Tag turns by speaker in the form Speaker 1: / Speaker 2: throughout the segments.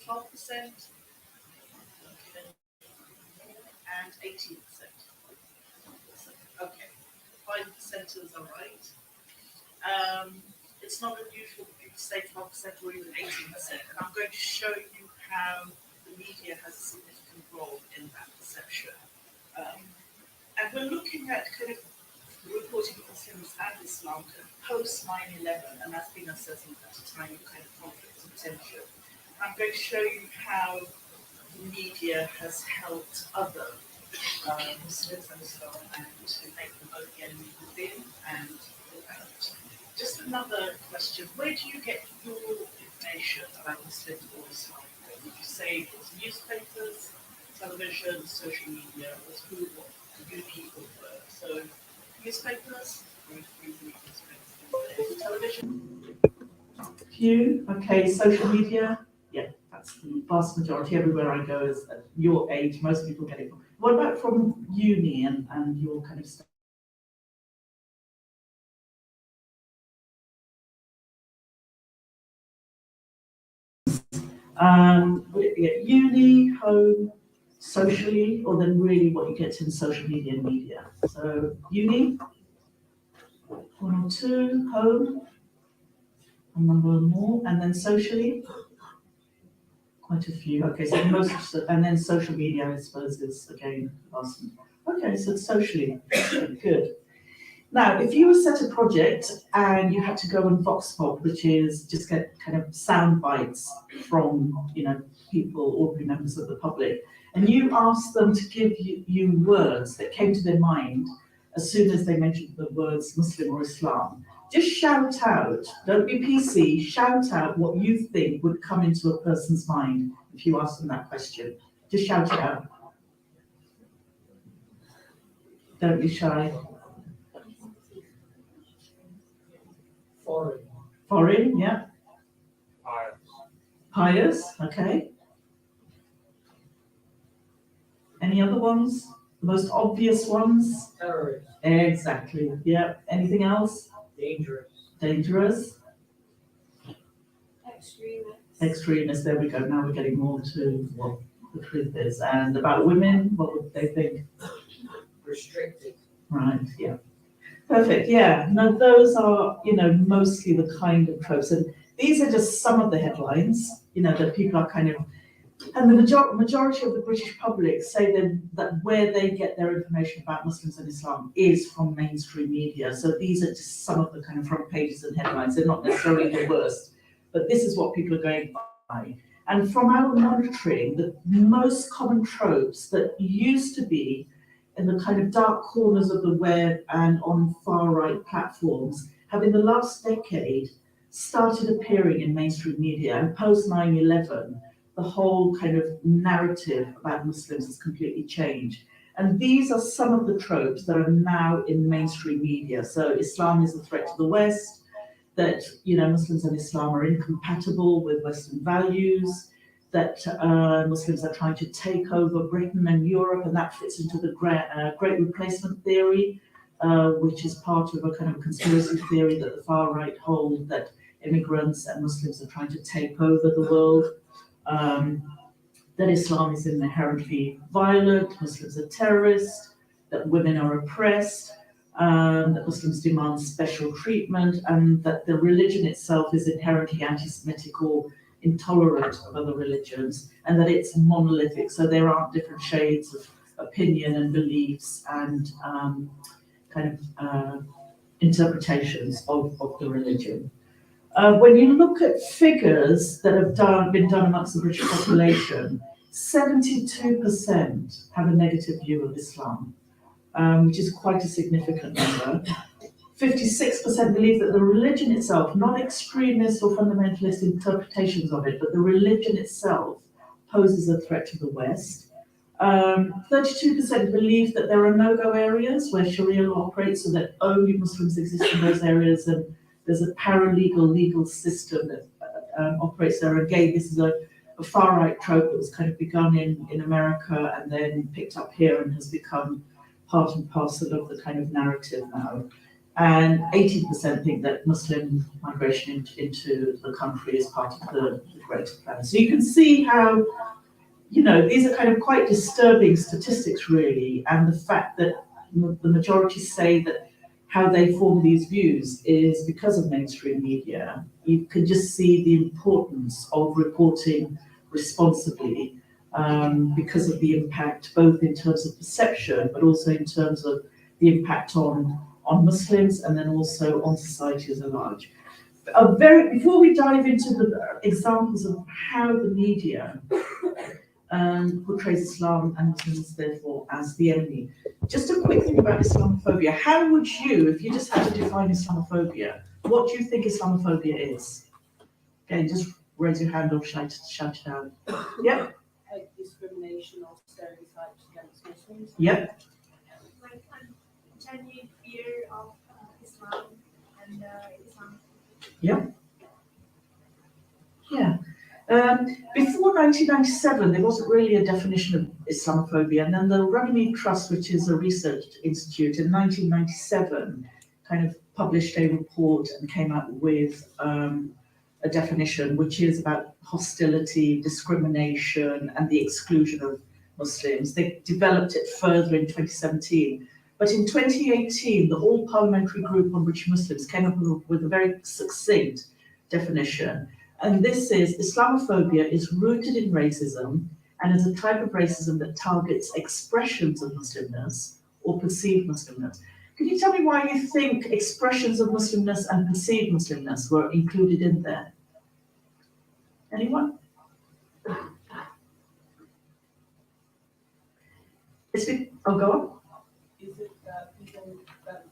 Speaker 1: 12%, and 18%. Okay, 5%ers are right. It's not unusual for people to say 12% or even 18%, and I'm going to show you how the media has a significant role in that perception. And we're looking at kind of reporting Muslims and Islam post 9/11, and that's been assessment at a time of kind of conflict and tension. I'm going to show you how the media has helped other Muslims and Islam and to make them both the enemy within and without. Just another question, where do you get your information about Muslims or Islam? Would you say it's newspapers, television, social media, or who people were? So newspapers, television. Few, okay, social media, yeah, that's the vast majority. Everywhere I go is at your age, most people get it from. What about from uni and your kind of stuff? Uni, home, socially, or then really what you get in social media and media. So uni, 1 or 2, home, a number more, and then socially, quite a few. Okay, so most, and then social media, I suppose, is again awesome. Okay, so socially, good. Now, if you were set a project and you had to go and vox pop, which is just get kind of sound bites from, you know, people, ordinary members of the public, and you asked them to give you words that came to their mind as soon as they mentioned the words Muslim or Islam, just shout out, don't be PC, shout out what you think would come into a person's mind if you ask them that question. Just shout it out. Don't be shy.
Speaker 2: Foreign.
Speaker 1: Foreign, yeah.
Speaker 2: Pious.
Speaker 1: Pious, okay. Any other ones? The most obvious ones?
Speaker 2: Terrorist.
Speaker 1: Exactly, yeah. Anything else?
Speaker 2: Dangerous.
Speaker 1: Dangerous.
Speaker 3: Extremist.
Speaker 1: Extremist, there we go. Now we're getting more to what the truth is. And about women, what would they think?
Speaker 2: Restricted.
Speaker 1: Right, yeah. Perfect, yeah. Now those are, you know, mostly the kind of tropes. And these are just some of the headlines, you know, that people are kind of, and the majority of the British public say that where they get their information about Muslims and Islam is from mainstream media. So these are just some of the kind of front pages and headlines. They're not necessarily the worst, but this is what people are going by. And from our monitoring, the most common tropes that used to be in the kind of dark corners of the web and on far-right platforms have in the last decade started appearing in mainstream media, and post 9/11, the whole kind of narrative about Muslims has completely changed. And these are some of the tropes that are now in mainstream media. So Islam is a threat to the West, that, you know, Muslims and Islam are incompatible with Western values, that Muslims are trying to take over Britain and Europe, and that fits into the Great Replacement theory, which is part of a kind of conspiracy theory that the far right hold, that immigrants and Muslims are trying to take over the world, that Islam is inherently violent, Muslims are terrorists, that women are oppressed, that Muslims demand special treatment, and that the religion itself is inherently anti-Semitic or intolerant of other religions, and that it's monolithic, so there aren't different shades of opinion and beliefs and kind of interpretations of the religion. When you look at figures that have been done amongst the British population, 72% have a negative view of Islam, which is quite a significant number. 56% believe that the religion itself, not extremist or fundamentalist interpretations of it, but the religion itself poses a threat to the West. 32% believe that there are no-go areas where Sharia law operates, so that only Muslims exist in those areas, and there's a paralegal legal system that operates there. Again, this is a far-right trope that was kind of begun in America and then picked up here and has become part and parcel of the kind of narrative now. and 18% think that Muslim migration into the country is part of the Greater Plan. So you can see how, these are kind of quite disturbing statistics, really, and the fact that the majority say that how they form these views is because of mainstream media. You can just see the importance of reporting responsibly because of the impact, both in terms of perception, but also in terms of the impact on Muslims and then also on society as a large. Before we dive into the examples of how the media portrays Islam and Muslims therefore as the enemy, just a quick thing about Islamophobia. How would you, if you just had to define Islamophobia, what do you think Islamophobia is? Okay, just raise your hand or shout it out. Yep.
Speaker 3: Like discrimination or stereotypes against Muslims.
Speaker 1: Yep.
Speaker 4: Like genuine fear of Islam and Islam.
Speaker 1: Yep. Yeah. Before 1997, there wasn't really a definition of Islamophobia, and then the Runnymede Trust, which is a research institute, in 1997 kind of published a report and came out with a definition, which is about hostility, discrimination, and the exclusion of Muslims. They developed it further in 2017. But in 2018, the All Parliamentary Group on British Muslims came up with a very succinct definition. And this is, Islamophobia is rooted in racism and is a type of racism that targets expressions of Muslimness or perceived Muslimness. Can you tell me why you think expressions of Muslimness and perceived Muslimness were included in there? Anyone? Oh, go on.
Speaker 3: Is it that people that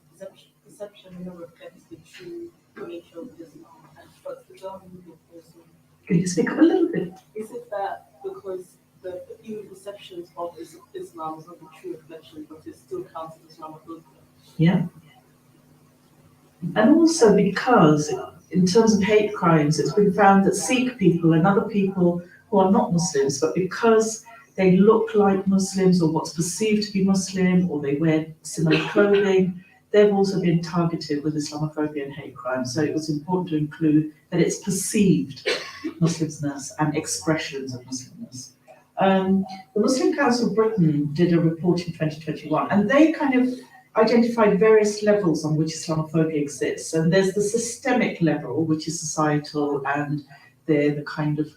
Speaker 3: perception reflects the true nature of Islam and what's the government person?
Speaker 1: Can you speak up a little bit?
Speaker 3: Is it that because the human perceptions of Islam is not the true reflection, but it still counts as Islamophobia?
Speaker 1: Yeah. And also because in terms of hate crimes, it's been found that Sikh people and other people who are not Muslims, but because they look like Muslims or what's perceived to be Muslim, or they wear similar clothing, they've also been targeted with Islamophobia and hate crimes. So it was important to include that it's perceived Muslimness and expressions of Muslimness. The Muslim Council of Britain did a report in 2021, and they kind of identified various levels on which Islamophobia exists. And there's the systemic level, which is societal, and the kind of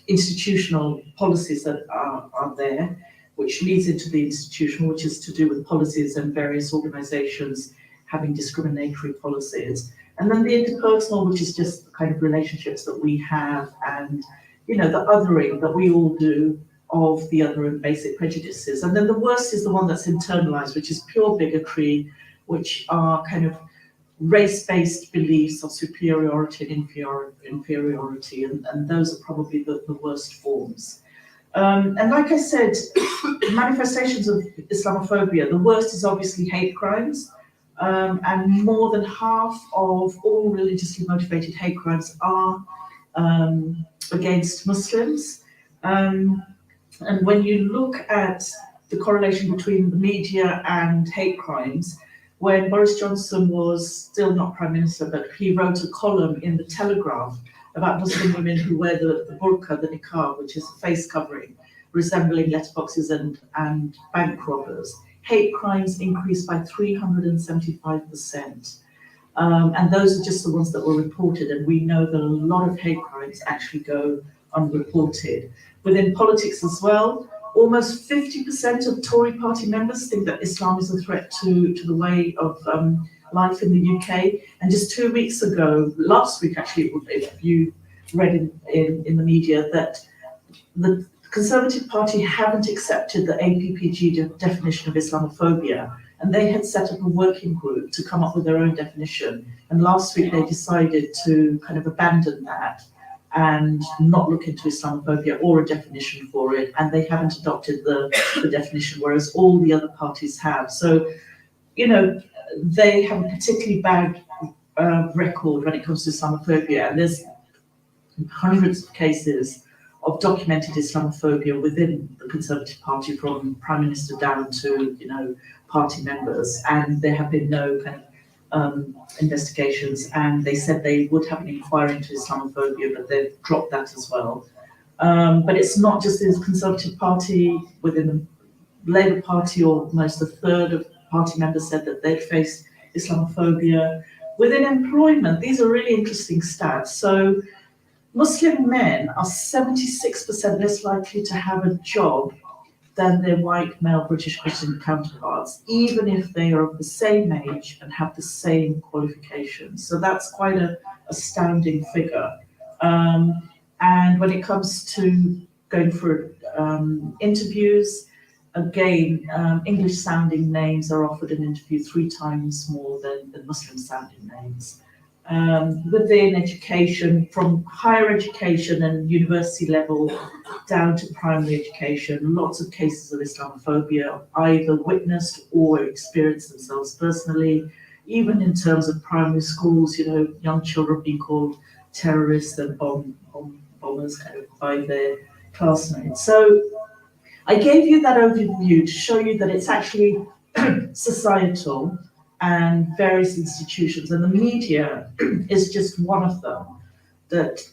Speaker 1: institutional policies that are there, which leads into the institutional, which is to do with policies and various organizations having discriminatory policies. And then the interpersonal, which is just the kind of relationships that we have, and the othering that we all do of the other and basic prejudices. And then the worst is the one that's internalized, which is pure bigotry, which are kind of race-based beliefs of superiority and inferiority, and those are probably the worst forms. And like I said, manifestations of Islamophobia, the worst is obviously hate crimes, and more than half of all religiously motivated hate crimes are against Muslims. And when you look at the correlation between the media and hate crimes, when Boris Johnson was still not Prime Minister, but he wrote a column in the Telegraph about Muslim women who wear the burqa, the niqab, which is a face covering, resembling letterboxes and bank robbers. Hate crimes increased by 375%. And those are just the ones that were reported, and we know that a lot of hate crimes actually go unreported. Within politics as well, almost 50% of Tory party members think that Islam is a threat to the way of life in the UK. And just 2 weeks ago, last week actually, if you read in the media, that the Conservative Party haven't accepted the APPG definition of Islamophobia, and they had set up a working group to come up with their own definition. And last week they decided to kind of abandon that and not look into Islamophobia or a definition for it, and they haven't adopted the definition, whereas all the other parties have. So, they have a particularly bad record when it comes to Islamophobia, and there's hundreds of cases of documented Islamophobia within the Conservative Party, from Prime Minister down to party members, and there have been no kind investigations, and they said they would have an inquiry into Islamophobia, but they've dropped that as well. But it's not just the Conservative Party. Within the Labour Party, almost a third of party members said that they'd faced Islamophobia. Within employment, these are really interesting stats. So Muslim men are 76% less likely to have a job than their white male British Christian counterparts, even if they are of the same age and have the same qualifications. So that's quite a astounding figure. And when it comes to going for interviews, again, English-sounding names are offered an interview 3 times more than Muslim-sounding names. Within education, from higher education and university level down to primary education, lots of cases of Islamophobia either witnessed or experienced themselves personally. Even in terms of primary schools, you know, young children being called terrorists and bombers kind of by their classmates. So I gave you that overview to show you that it's actually societal and various institutions, and the media is just one of them that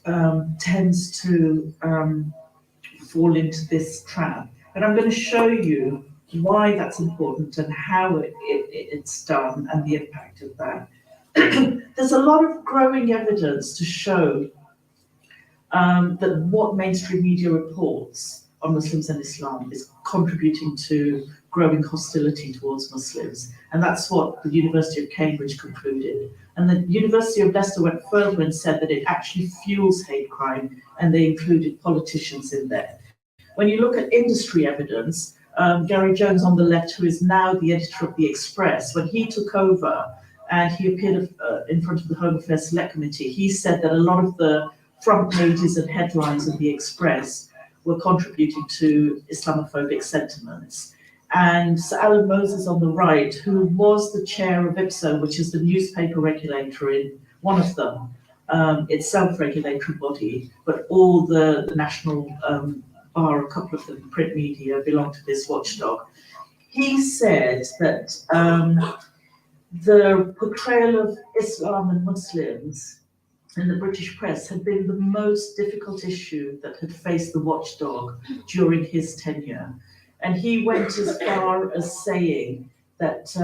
Speaker 1: tends to fall into this trap. And I'm going to show you why that's important and how it's done and the impact of that. There's a lot of growing evidence to show that what mainstream media reports on Muslims and Islam is contributing to growing hostility towards Muslims. And that's what the University of Cambridge concluded. And the University of Leicester went further and said that it actually fuels hate crime, and they included politicians in there. When you look at industry evidence, Gary Jones on the left, who is now the editor of The Express, when he took over and he appeared in front of the Home Affairs Select Committee, he said that a lot of the front pages and headlines of The Express were contributing to Islamophobic sentiments. And Sir Alan Moses on the right, who was the chair of IPSO, which is the newspaper regulator in one of them, it's self-regulatory body, but all the national bar, a couple of the print media belong to this watchdog. He said that the portrayal of Islam and Muslims in the British press had been the most difficult issue that had faced the watchdog during his tenure. And he went as far as saying that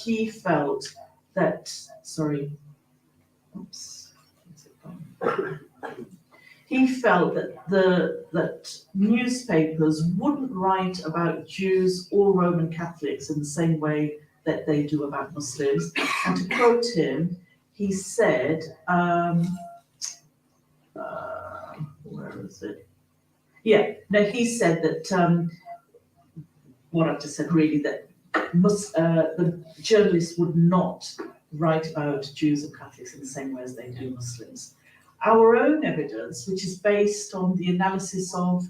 Speaker 1: he felt that, he felt that newspapers wouldn't write about Jews or Roman Catholics in the same way that they do about Muslims. And to quote him, he said, where is it? Yeah, no, he said that, what I've just said really, that the journalists would not write about Jews and Catholics in the same way as they do Muslims. Our own evidence, which is based on the analysis of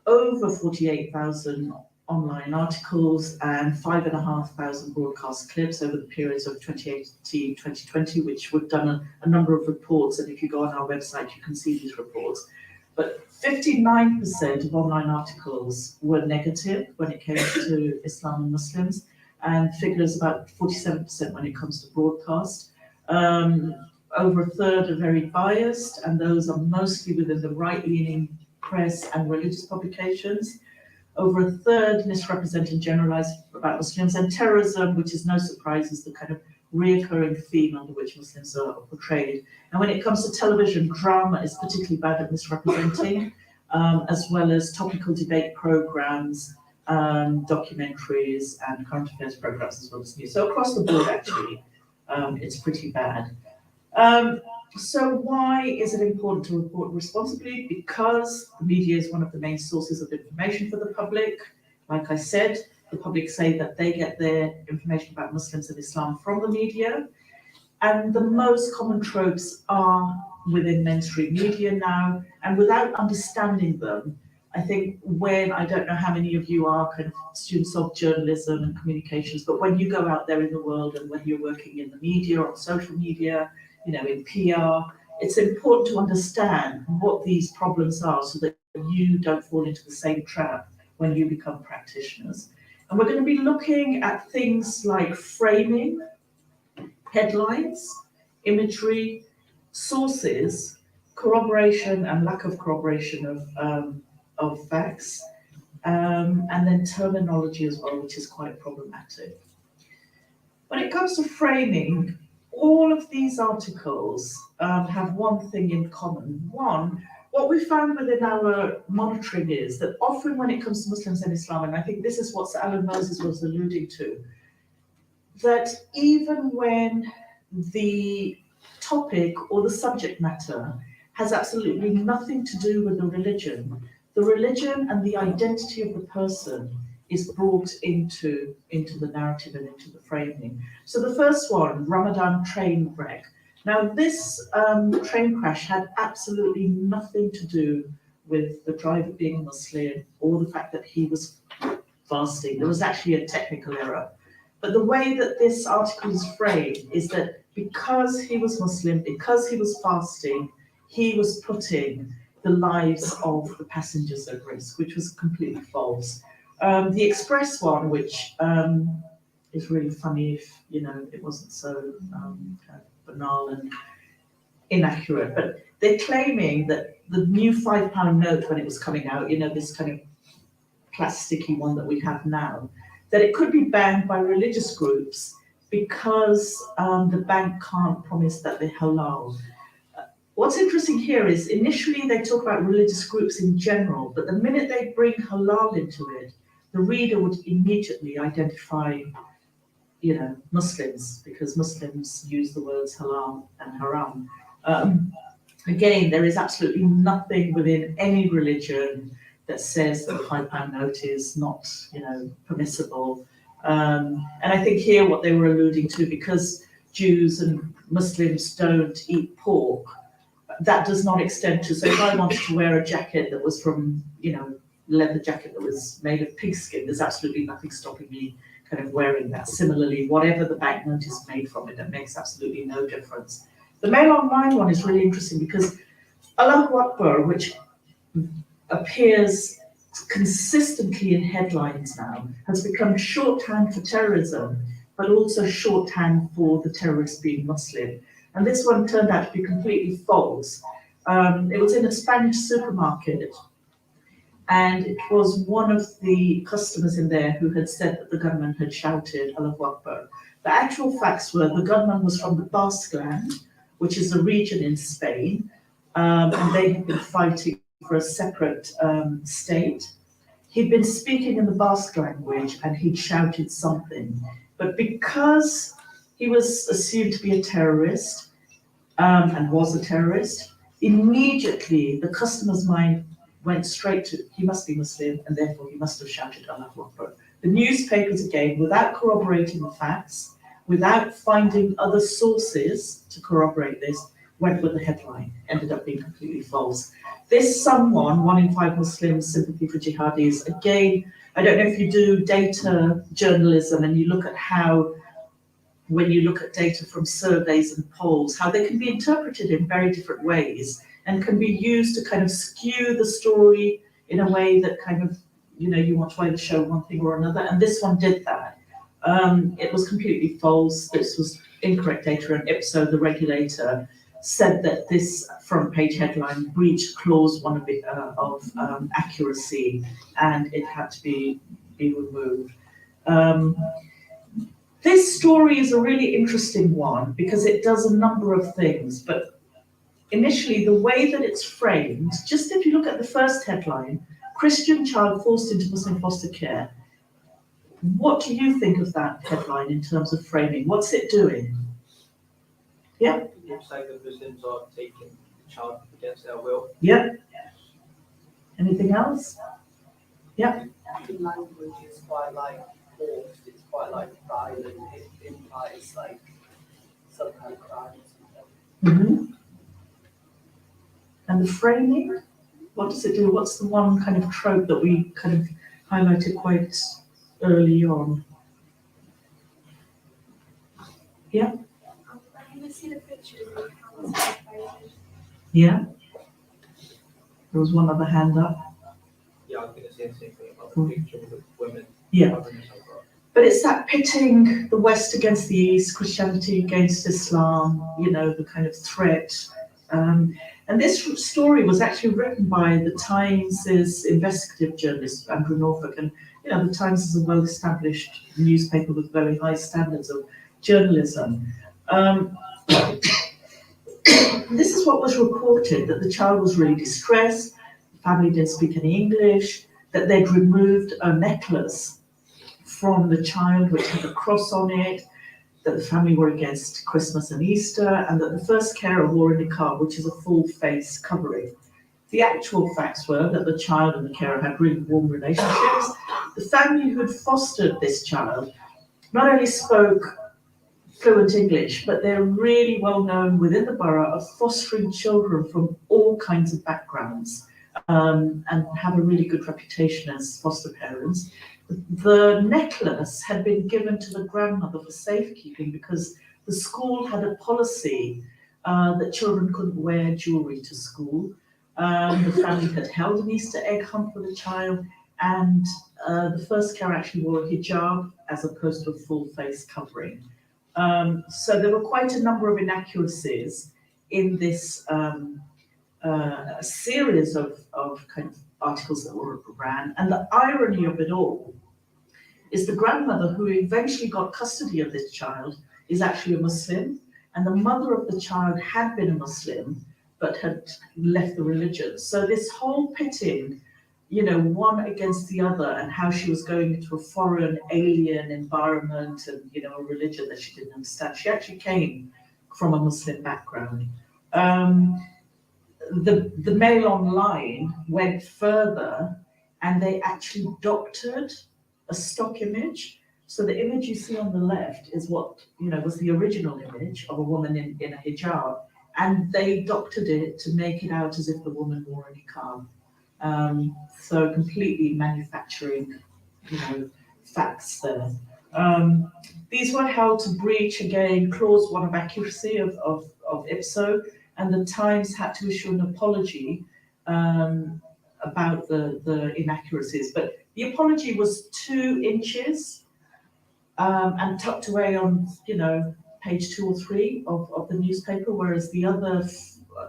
Speaker 1: over 48,000 online articles and 5,500 broadcast clips over the periods of 2018-2020, which we've done a number of reports, and if you go on our website, you can see these reports. But 59% of online articles were negative when it came to Islam and Muslims, and figures about 47% when it comes to broadcast. Over a third are very biased, and those are mostly within the right-leaning press and religious publications. Over a third misrepresent and generalize about Muslims, and terrorism, which is no surprise, is the kind of reoccurring theme under which Muslims are portrayed. And when it comes to television, drama is particularly bad at misrepresenting, as well as topical debate programs, documentaries, and current affairs programs, as well as news. So across the board, actually, it's pretty bad. So why is it important to report responsibly? Because the media is one of the main sources of information for the public. Like I said, the public say that they get their information about Muslims and Islam from the media. And the most common tropes are within mainstream media now. And without understanding them, I think I don't know how many of you are kind of students of journalism and communications, but when you go out there in the world and when you're working in the media or on social media, in PR, it's important to understand what these problems are so that you don't fall into the same trap when you become practitioners. And we're going to be looking at things like framing, headlines, imagery, sources, corroboration and lack of corroboration of facts, and then terminology as well, which is quite problematic. When it comes to framing, all of these articles have one thing in common. One, what we found within our monitoring is that often when it comes to Muslims and Islam, and I think this is what Sir Alan Moses was alluding to, that even when the topic or the subject matter has absolutely nothing to do with the religion and the identity of the person is brought into the narrative and into the framing. So the first one, Ramadan train wreck. Now this train crash had absolutely nothing to do with the driver being Muslim or the fact that he was fasting. There was actually a technical error. But the way that this article is framed is that because he was Muslim, because he was fasting, he was putting the lives of the passengers at risk, which was completely false. The Express one, which is really funny if it wasn't so kind of banal and inaccurate, but they're claiming that the new £5 note when it was coming out, this kind of plasticky one that we have now, that it could be banned by religious groups because the bank can't promise that they're halal. What's interesting here is initially they talk about religious groups in general, but the minute they bring halal into it, the reader would immediately identify, Muslims, because Muslims use the words halal and haram. Again, there is absolutely nothing within any religion that says that the £5 note is not, permissible. And I think here what they were alluding to, because Jews and Muslims don't eat pork, that does not extend to, so if I wanted to wear a jacket that was from, leather jacket that was made of pigskin, there's absolutely nothing stopping me kind of wearing that. Similarly, whatever the banknote is made from it makes absolutely no difference. The Mail Online one is really interesting because Allahu Akbar, which appears consistently in headlines now, has become shorthand for terrorism, but also shorthand for the terrorist being Muslim. And this one turned out to be completely false. It was in a Spanish supermarket, and it was one of the customers in there who had said that the gunman had shouted Allahu Akbar. The actual facts were the gunman was from the Basque Land, which is a region in Spain, and they had been fighting for a separate state. He'd been speaking in the Basque language and he'd shouted something. But because he was assumed to be a terrorist and was a terrorist, immediately the customer's mind went straight to, he must be Muslim and therefore he must have shouted Allahu Akbar. The newspapers, again, without corroborating the facts, without finding other sources to corroborate this, went with the headline, ended up being completely false. This someone, 1 in 5 Muslims, sympathy for jihadis, again, I don't know if you do data journalism and you look at how, when you look at data from surveys and polls, how they can be interpreted in very different ways and can be used to kind of skew the story in a way that kind of, you want to either show one thing or another, and this one did that. It was completely false. This was incorrect data, and IPSO, the regulator, said that this front page headline breached clause 1 of accuracy, and it had to be removed. This story is a really interesting one because it does a number of things, but initially the way that it's framed, just if you look at the first headline, Christian child forced into Muslim foster care. What do you think of that headline in terms of framing? What's it doing? Yeah.
Speaker 2: It looks like the Muslims are taking the child against their will.
Speaker 1: Yeah. Anything else? Yeah.
Speaker 5: The language is quite forced, it's quite violent, it implies some kind of crime.
Speaker 1: Mm-hmm. And the framing, what does it do? What's the one kind of trope that we kind of highlighted quite early on? Yeah.
Speaker 4: You see the pictures of how it's separated.
Speaker 1: Yeah. There was one other hand up.
Speaker 2: Yeah, I was going to say the same thing about the picture of the women
Speaker 1: Yeah.
Speaker 2: covering themselves up.
Speaker 1: But it's that pitting the West against the East, Christianity against Islam, you know, the kind of threat. And this story was actually written by the Times' investigative journalist, Andrew Norfolk. And, you know, the Times is a well-established newspaper with very high standards of journalism. This is what was reported, that the child was really distressed, the family didn't speak any English, that they'd removed a necklace from the child which had a cross on it, that the family were against Christmas and Easter, and that the first carer wore a niqab, which is a full face covering. The actual facts were that the child and the carer had really warm relationships. The family who'd fostered this child not only spoke fluent English, but they're really well known within the borough of fostering children from all kinds of backgrounds, and have a really good reputation as foster parents. The necklace had been given to the grandmother for safekeeping because the school had a policy that children couldn't wear jewellery to school. The family had held an Easter egg hunt for the child, and the first carer actually wore a hijab as opposed to a full face covering. So there were quite a number of inaccuracies in this series of kind of articles that were ran. And the irony of it all is the grandmother who eventually got custody of this child is actually a Muslim, and the mother of the child had been a Muslim but had left the religion. So this whole pitting, you know, one against the other, and how she was going into a foreign, alien environment and, you know, a religion that she didn't understand. She actually came from a Muslim background. The Mail Online went further, and they actually doctored a stock image. So the image you see on the left is what, you know, was the original image of a woman in a hijab, and they doctored it to make it out as if the woman wore a niqab. So completely manufacturing, you know, facts there. These were held to breach, again, clause 1 of accuracy of IPSO, and the Times had to issue an apology about the inaccuracies. But the apology was 2 inches and tucked away on, you know, page 2 or 3 of the newspaper, whereas the other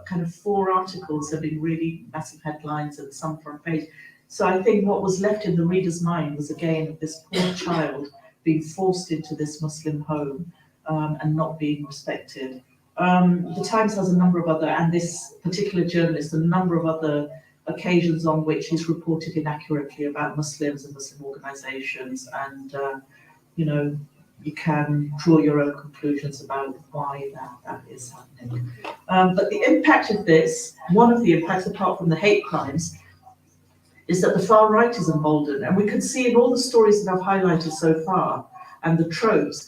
Speaker 1: kind of 4 articles have been really massive headlines and some front page. So I think what was left in the reader's mind was, again, this poor child being forced into this Muslim home and not being respected. The Times has a number of other, and this particular journalist, a number of other occasions on which he's reported inaccurately about Muslims and Muslim organisations, and you know, you can draw your own conclusions about why that is happening. But the impact of this, one of the impacts, apart from the hate crimes, is that the far right is emboldened. And we can see in all the stories that I've highlighted so far, and the tropes,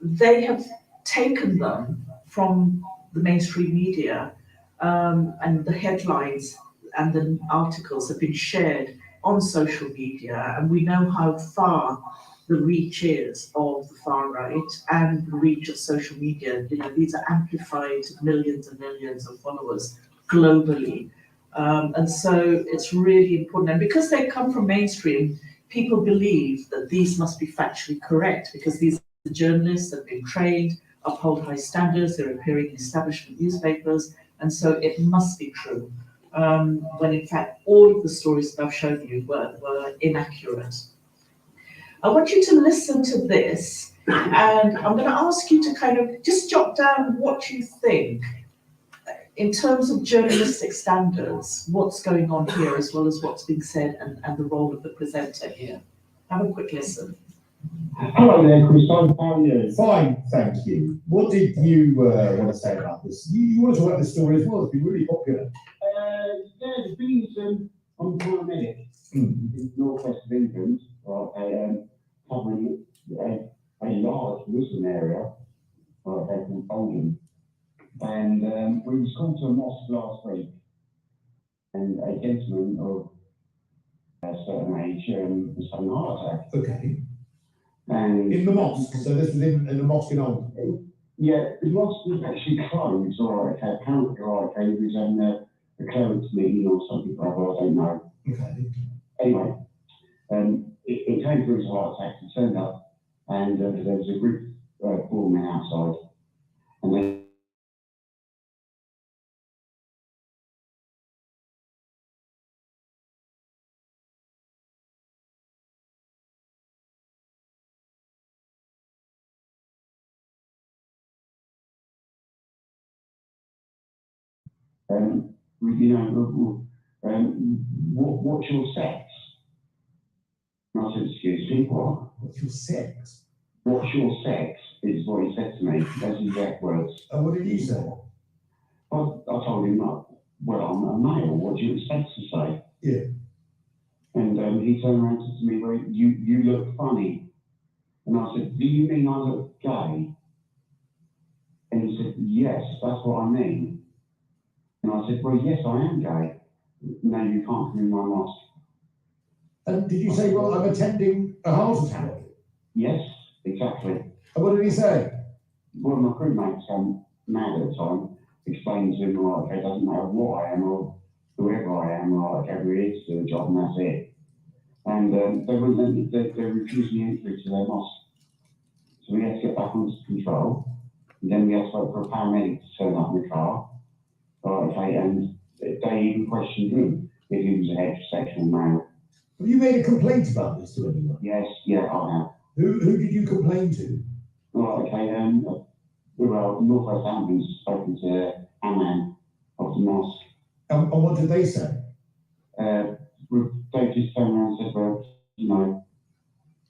Speaker 1: they have taken them from the mainstream media, and the headlines and the articles have been shared on social media, and we know how far the reach is of the far right and the reach of social media. You know, these are amplified to millions and millions of followers globally. And so it's really important. And because they come from mainstream, people believe that these must be factually correct, because these are journalists that have been trained, uphold high standards, they're appearing in establishment newspapers, and so it must be true. When in fact, all of the stories that I've shown you were inaccurate. I want you to listen to this, and I'm going to ask you to kind of just jot down what you think in terms of journalistic standards, what's going on here, as well as what's being said, and the role of the presenter here. Have a quick listen.
Speaker 6: Hello there, Chris. How are you? Fine, thank you. What did you want to say about this? You want to talk about this story as well? It's been really popular.
Speaker 7: Yeah, there's been some on paramedic in the northwest of England, covering a large Muslim area, they're called Oldham. And we was called to a mosque last week, and a gentleman of a certain age was having a heart attack.
Speaker 6: Okay.
Speaker 7: And
Speaker 6: in the mosque? So this is in the mosque in Oldham?
Speaker 7: Yeah, the mosque was actually closed, or it had apparently, it was in a clerics meeting or something like that, I don't know.
Speaker 6: Okay.
Speaker 7: Anyway, it came through his heart attack. It turned up and there was a group forming outside, and then you know, what's your sex? And I said, excuse me, what?
Speaker 6: What's your sex?
Speaker 7: What's your sex? Is what he said to me. That's his exact words.
Speaker 6: And what did he say?
Speaker 7: I told him, well, I'm a male. What do you expect to say?
Speaker 6: Yeah.
Speaker 7: And he turned around and said to me, well, you look funny. And I said, do you mean I look gay? And he said, yes, that's what I mean. And I said, well, yes, I am gay. No, you can't come in my mosque.
Speaker 6: And did you say, well, I'm attending a heart attack?
Speaker 7: Yes, exactly.
Speaker 6: And what did he say?
Speaker 7: Well, my crewmates, mad at the time, explained to him, right, okay, it doesn't matter what I am or whoever I am, right, okay, we're here to do the job and that's it. And they wouldn't let me, they refused me entry to their mosque. So we had to get back onto control. And then we had to wait for a paramedic to turn up in the car. Right, okay, and they even questioned him if he was a heterosexual male.
Speaker 6: Have you made a complaint about this to anyone?
Speaker 7: Yes, yeah, I have.
Speaker 6: Who did you complain to?
Speaker 7: Right, okay, well, Northwest Ambulance has spoken to Aman of the mosque.
Speaker 6: And what did they say?
Speaker 7: They just turned around and said, well, you know,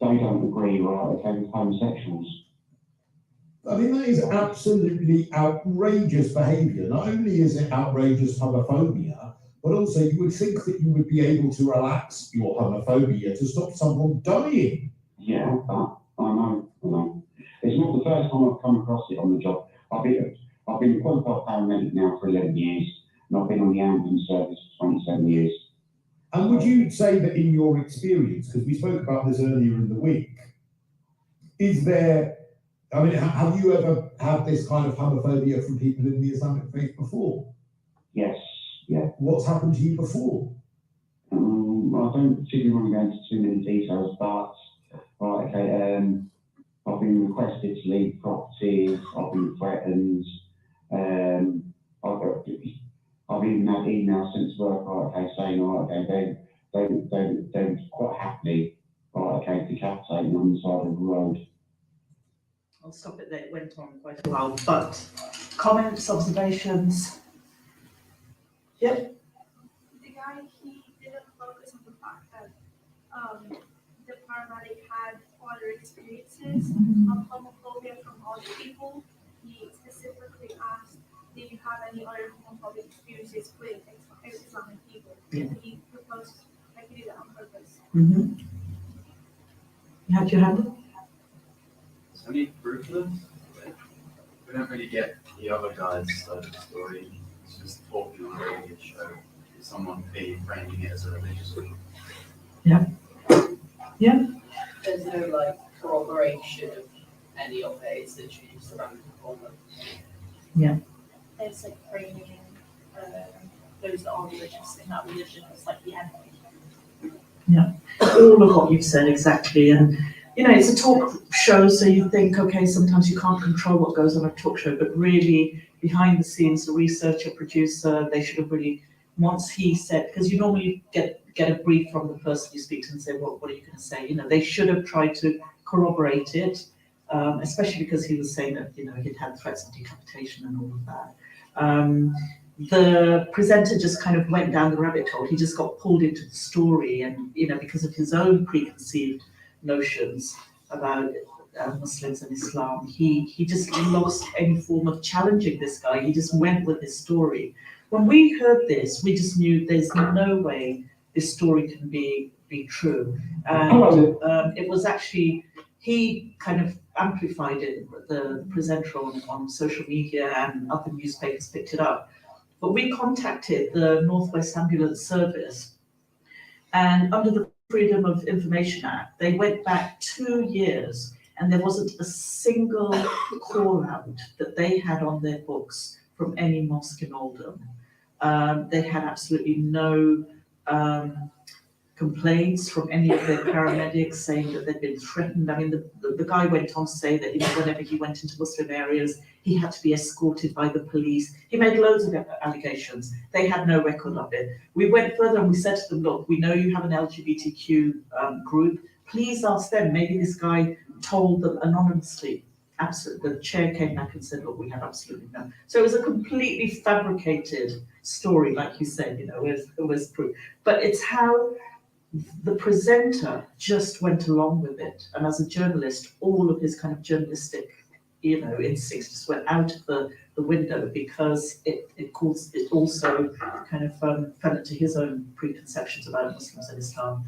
Speaker 7: they don't agree, right, okay, with homosexuals.
Speaker 6: I mean, that is absolutely outrageous behaviour. Not only is it outrageous homophobia, but also you would think that you would be able to relax your homophobia to stop someone dying.
Speaker 7: Yeah, I know. It's not the first time I've come across it on the job. I've been a qualified paramedic now for 11 years, and I've been on the ambulance service for 27 years.
Speaker 6: And would you say that in your experience, because we spoke about this earlier in the week, is there, I mean, have you ever had this kind of homophobia from people in the Islamic faith before?
Speaker 7: Yes, yeah.
Speaker 6: What's happened to you before?
Speaker 7: I don't particularly want to go into too many details, but right, okay, I've been requested to leave properties, I've been threatened, I've even had emails since work, right, okay, saying, right, okay, they're quite happy, right, okay, decapitating on the side of the road.
Speaker 1: I'll stop it there, it went on quite a while, but comments, observations? Yep.
Speaker 4: The guy, he didn't focus on the fact that the paramedic had other experiences of homophobia from other people. He specifically asked, did you have any other homophobic experiences with Islamic people?
Speaker 1: Yeah.
Speaker 4: He proposed, like, he did that on purpose.
Speaker 1: Mm-hmm. You had your hand up?
Speaker 2: Is there any proof of this?
Speaker 8: We don't really get the other guy's side of the story. It's just talking on a radio show. Someone framing it as a religious group.
Speaker 5: There's no like corroboration of any of it. It's literally just a random comment.
Speaker 3: It's like framing those that are religious in that religion as like the enemy.
Speaker 1: All of what you've said exactly, and you know, it's a talk show, so you think, okay, sometimes you can't control what goes on a talk show, but really behind the scenes, the researcher, producer, they should have really, once he said, because you normally get a brief from the person you speak to and say, well, what are you going to say? You know, they should have tried to corroborate it, especially because he was saying that, you know, he'd had threats of decapitation and all of that. The presenter just kind of went down the rabbit hole. He just got pulled into the story, and you know, because of his own preconceived notions about Muslims and Islam, he just lost any form of challenging this guy. He just went with his story. When we heard this, we just knew there's no way this story can be true. And it was actually, he kind of amplified it, the presenter on social media, and other newspapers picked it up. But we contacted the Northwest Ambulance Service, and under the Freedom of Information Act, they went back 2 years, and there wasn't a single call out that they had on their books from any mosque in Oldham. They had absolutely no complaints from any of their paramedics saying that they'd been threatened. I mean, the guy went on to say that, you know, whenever he went into Muslim areas, he had to be escorted by the police. He made loads of allegations. They had no record of it. We went further and we said to them, look, we know you have an LGBTQ group. Please ask them. Maybe this guy told them anonymously. Absolutely. The chair came back and said, look, we have absolutely no. So it was a completely fabricated story, like you said, you know, it was proof. But it's how the presenter just went along with it. And as a journalist, all of his kind of journalistic, you know, instincts just went out of the window, because it also kind of fell into his own preconceptions about Muslims and Islam.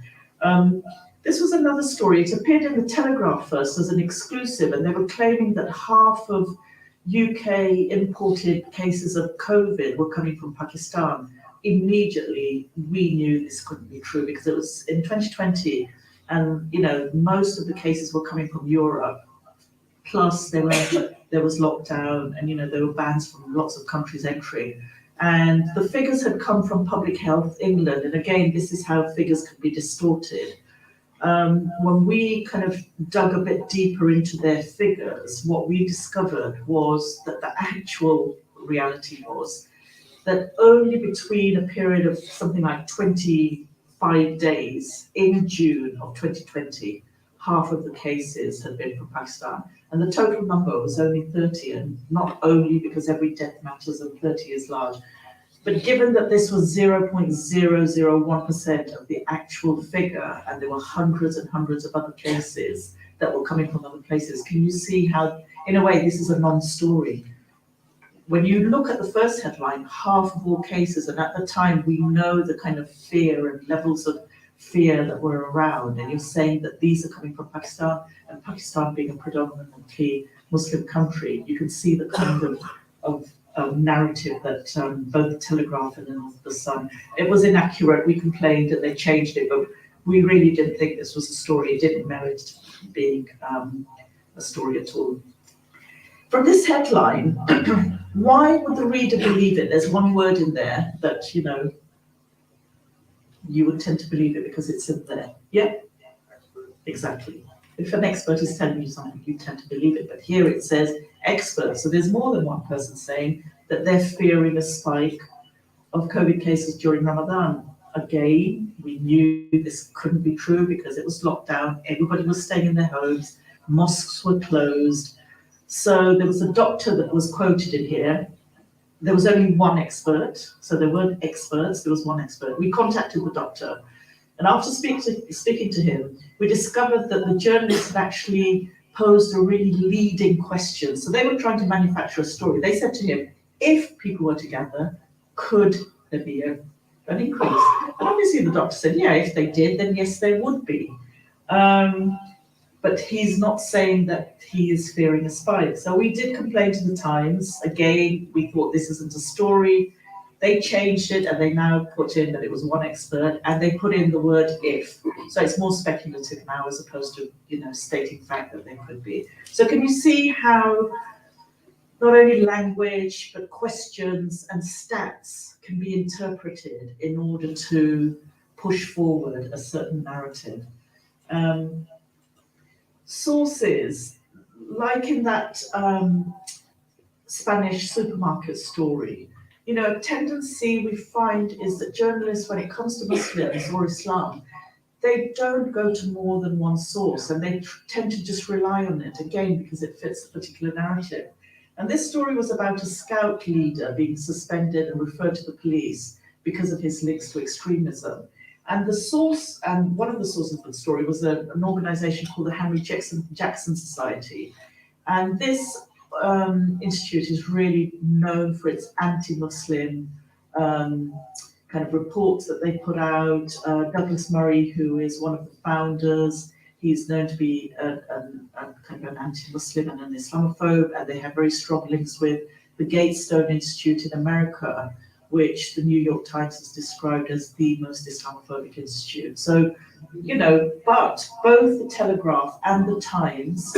Speaker 1: This was another story. It appeared in the Telegraph first as an exclusive, and they were claiming that half of UK imported cases of COVID were coming from Pakistan. Immediately, we knew this couldn't be true, because it was in 2020, and you know, most of the cases were coming from Europe. Plus, there was lockdown, and you know, there were bans from lots of countries entering. And the figures had come from Public Health England, and again, this is how figures can be distorted. When we kind of dug a bit deeper into their figures, what we discovered was that the actual reality was that only between a period of something like 25 days in June of 2020, half of the cases had been from Pakistan. And the total number was only 30, and not only because every death matters and 30 is large, but given that this was 0.001% of the actual figure, and there were hundreds and hundreds of other cases that were coming from other places, can you see how, in a way, this is a non-story? When you look at the first headline, half of all cases, and at the time we know the kind of fear and levels of fear that were around, and you're saying that these are coming from Pakistan, and Pakistan being a predominantly Muslim country, you can see the kind of narrative that both the Telegraph and the Sun, it was inaccurate. We complained that they changed it, but we really didn't think this was a story. It didn't merit being a story at all. From this headline, why would the reader believe it? There's one word in there that, you know, you would tend to believe it because it's in there. Yeah, exactly. If an expert is telling you something, you tend to believe it. But here it says expert. So there's more than one person saying that they're fearing a spike of COVID cases during Ramadan. Again, we knew this couldn't be true because it was locked down. Everybody was staying in their homes. Mosques were closed. So there was a doctor that was quoted in here. There was only one expert. So there weren't experts. There was one expert. We contacted the doctor. And after speaking to him, we discovered that the journalist had actually posed a really leading question. So they were trying to manufacture a story. They said to him, if people were to gather, could there be an increase? And obviously the doctor said, yeah, if they did, then yes, there would be. But he's not saying that he is fearing a spike. So we did complain to the Times. Again, we thought this isn't a story. They changed it, and they now put in that it was one expert, and they put in the word if. So it's more speculative now as opposed to, you know, stating fact that there could be. So can you see how not only language, but questions and stats can be interpreted in order to push forward a certain narrative? Sources, like in that Spanish supermarket story, you know, a tendency we find is that journalists, when it comes to Muslims or Islam, they don't go to more than one source, and they tend to just rely on it, again, because it fits a particular narrative. And this story was about a scout leader being suspended and referred to the police because of his links to extremism. And the source, and one of the sources of the story was an organization called the Henry Jackson Society. And this institute is really known for its anti-Muslim kind of reports that they put out. Douglas Murray, who is one of the founders, he's known to be a kind of an anti-Muslim and an Islamophobe, and they have very strong links with the Gatestone Institute in America, which the New York Times has described as the most Islamophobic institute. So, you know, but both the Telegraph and the Times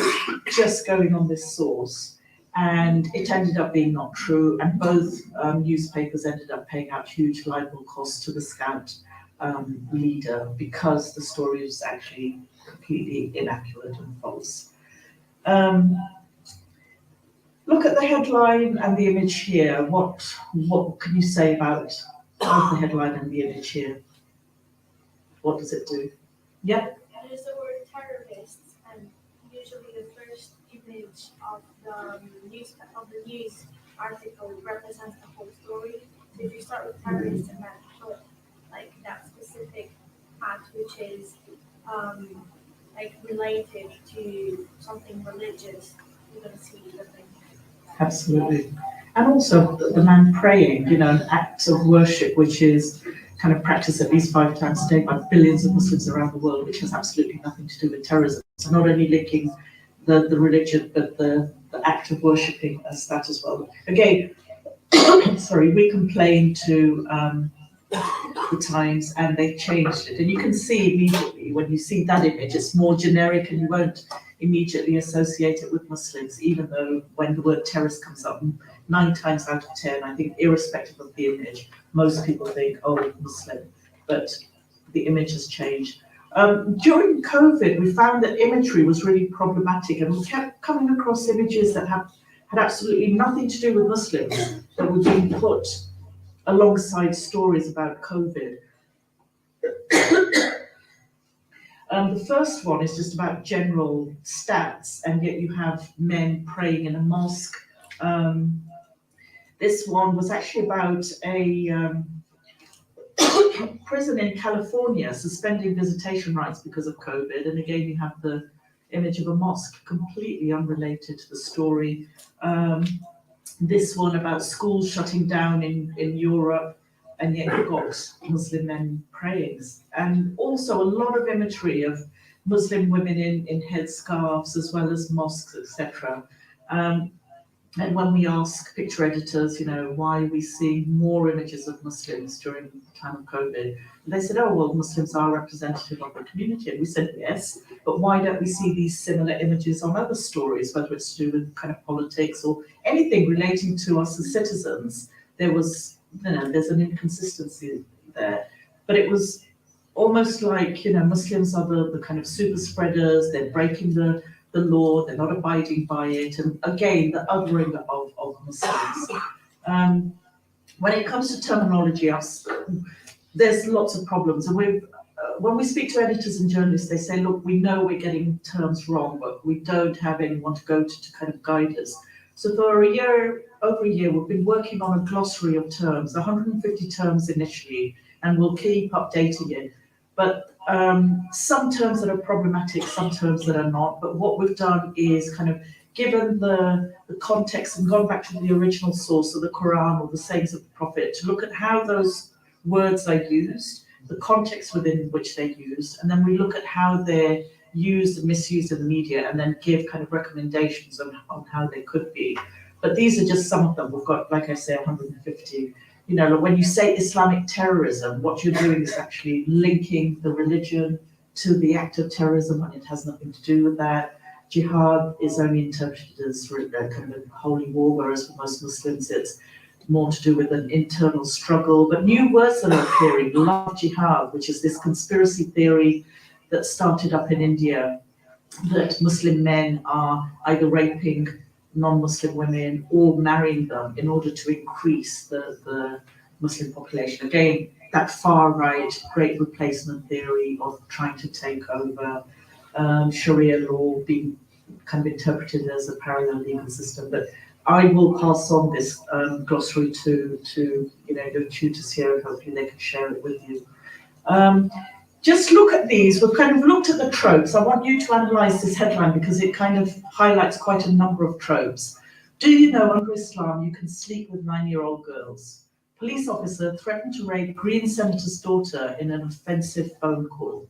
Speaker 1: just going on this source, and it ended up being not true, and both newspapers ended up paying out huge libel costs to the scout leader because the story was actually completely inaccurate and false. Look at the headline and the image here. What can you say about both the headline and the image here? What does it do? Yep.
Speaker 4: There's the word terrorists, and usually the first image of the news article represents the whole story. So if you start with terrorists and then put like that specific act, which is like related to something religious, you're gonna see the thing.
Speaker 1: Absolutely. And also the man praying, you know, an act of worship, which is kind of practiced at least 5 times a day by billions of Muslims around the world, which has absolutely nothing to do with terrorism. So not only linking the religion, but the act of worshipping as that as well. Again, sorry, we complained to the Times and they changed it. And you can see immediately when you see that image, it's more generic and you won't immediately associate it with Muslims, even though when the word terrorist comes up, 9 times out of 10, I think irrespective of the image, most people think, oh, Muslim, but the image has changed. During COVID, we found that imagery was really problematic and we kept coming across images that had absolutely nothing to do with Muslims that were being put alongside stories about COVID. The first one is just about general stats, and yet you have men praying in a mosque. This one was actually about a prison in California suspending visitation rights because of COVID. And again, you have the image of a mosque, completely unrelated to the story. This one about schools shutting down in Europe, and yet you've got Muslim men praying. And also a lot of imagery of Muslim women in headscarves, as well as mosques, etc. And when we ask picture editors, you know, why are we seeing more images of Muslims during the time of COVID? And they said, oh, well, Muslims are representative of the community. And we said, yes, but why don't we see these similar images on other stories, whether it's to do with kind of politics or anything relating to us as citizens? There was, you know, there's an inconsistency there. But it was almost like, you know, Muslims are the kind of super spreaders, they're breaking the law, they're not abiding by it, and again, the othering of Muslims. When it comes to terminology, there's lots of problems, and when we speak to editors and journalists, they say, look, we know we're getting terms wrong, but we don't have anyone to go to kind of guide us. So for over a year, we've been working on a glossary of terms, 150 terms initially, and we'll keep updating it. But some terms that are problematic, some terms that are not. But what we've done is kind of given the context and gone back to the original source of the Quran or the sayings of the Prophet to look at how those words are used, the context within which they're used, and then we look at how they're used and misused in the media, and then give kind of recommendations on how they could be. But these are just some of them. We've got, like I say, 150. You know, when you say Islamic terrorism, what you're doing is actually linking the religion to the act of terrorism, and it has nothing to do with that. Jihad is only interpreted as kind of holy war, whereas for most Muslims it's more to do with an internal struggle. But new words that are appearing, love jihad, which is this conspiracy theory that started up in India, that Muslim men are either raping non-Muslim women or marrying them in order to increase the Muslim population. Again, that far right, great replacement theory of trying to take over Sharia law being kind of interpreted as a parallel legal system. But I will pass on this glossary to you know, your tutors here, and hopefully they can share it with you. Just look at these. We've kind of looked at the tropes. I want you to analyse this headline because it kind of highlights quite a number of tropes. Do you know under Islam you can sleep with 9-year-old girls? Police officer threatened to rape Green Senator's daughter in an offensive phone call.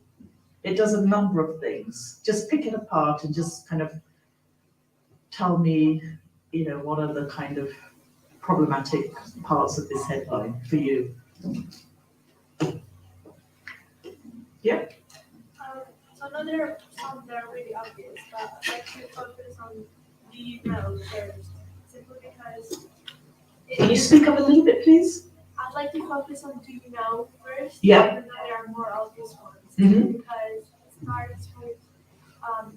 Speaker 1: It does a number of things. Just pick it apart and just kind of tell me, you know, what are the kind of problematic parts of this headline for you? Yeah.
Speaker 4: So another some that are really obvious, but I'd like to focus on do you know first, simply because
Speaker 1: Can you speak up a little bit, please?
Speaker 4: I'll I'd like to focus on Do You Know first.
Speaker 1: Yeah.
Speaker 4: Even though there are more obvious ones.
Speaker 1: Mhm.
Speaker 4: Because it starts with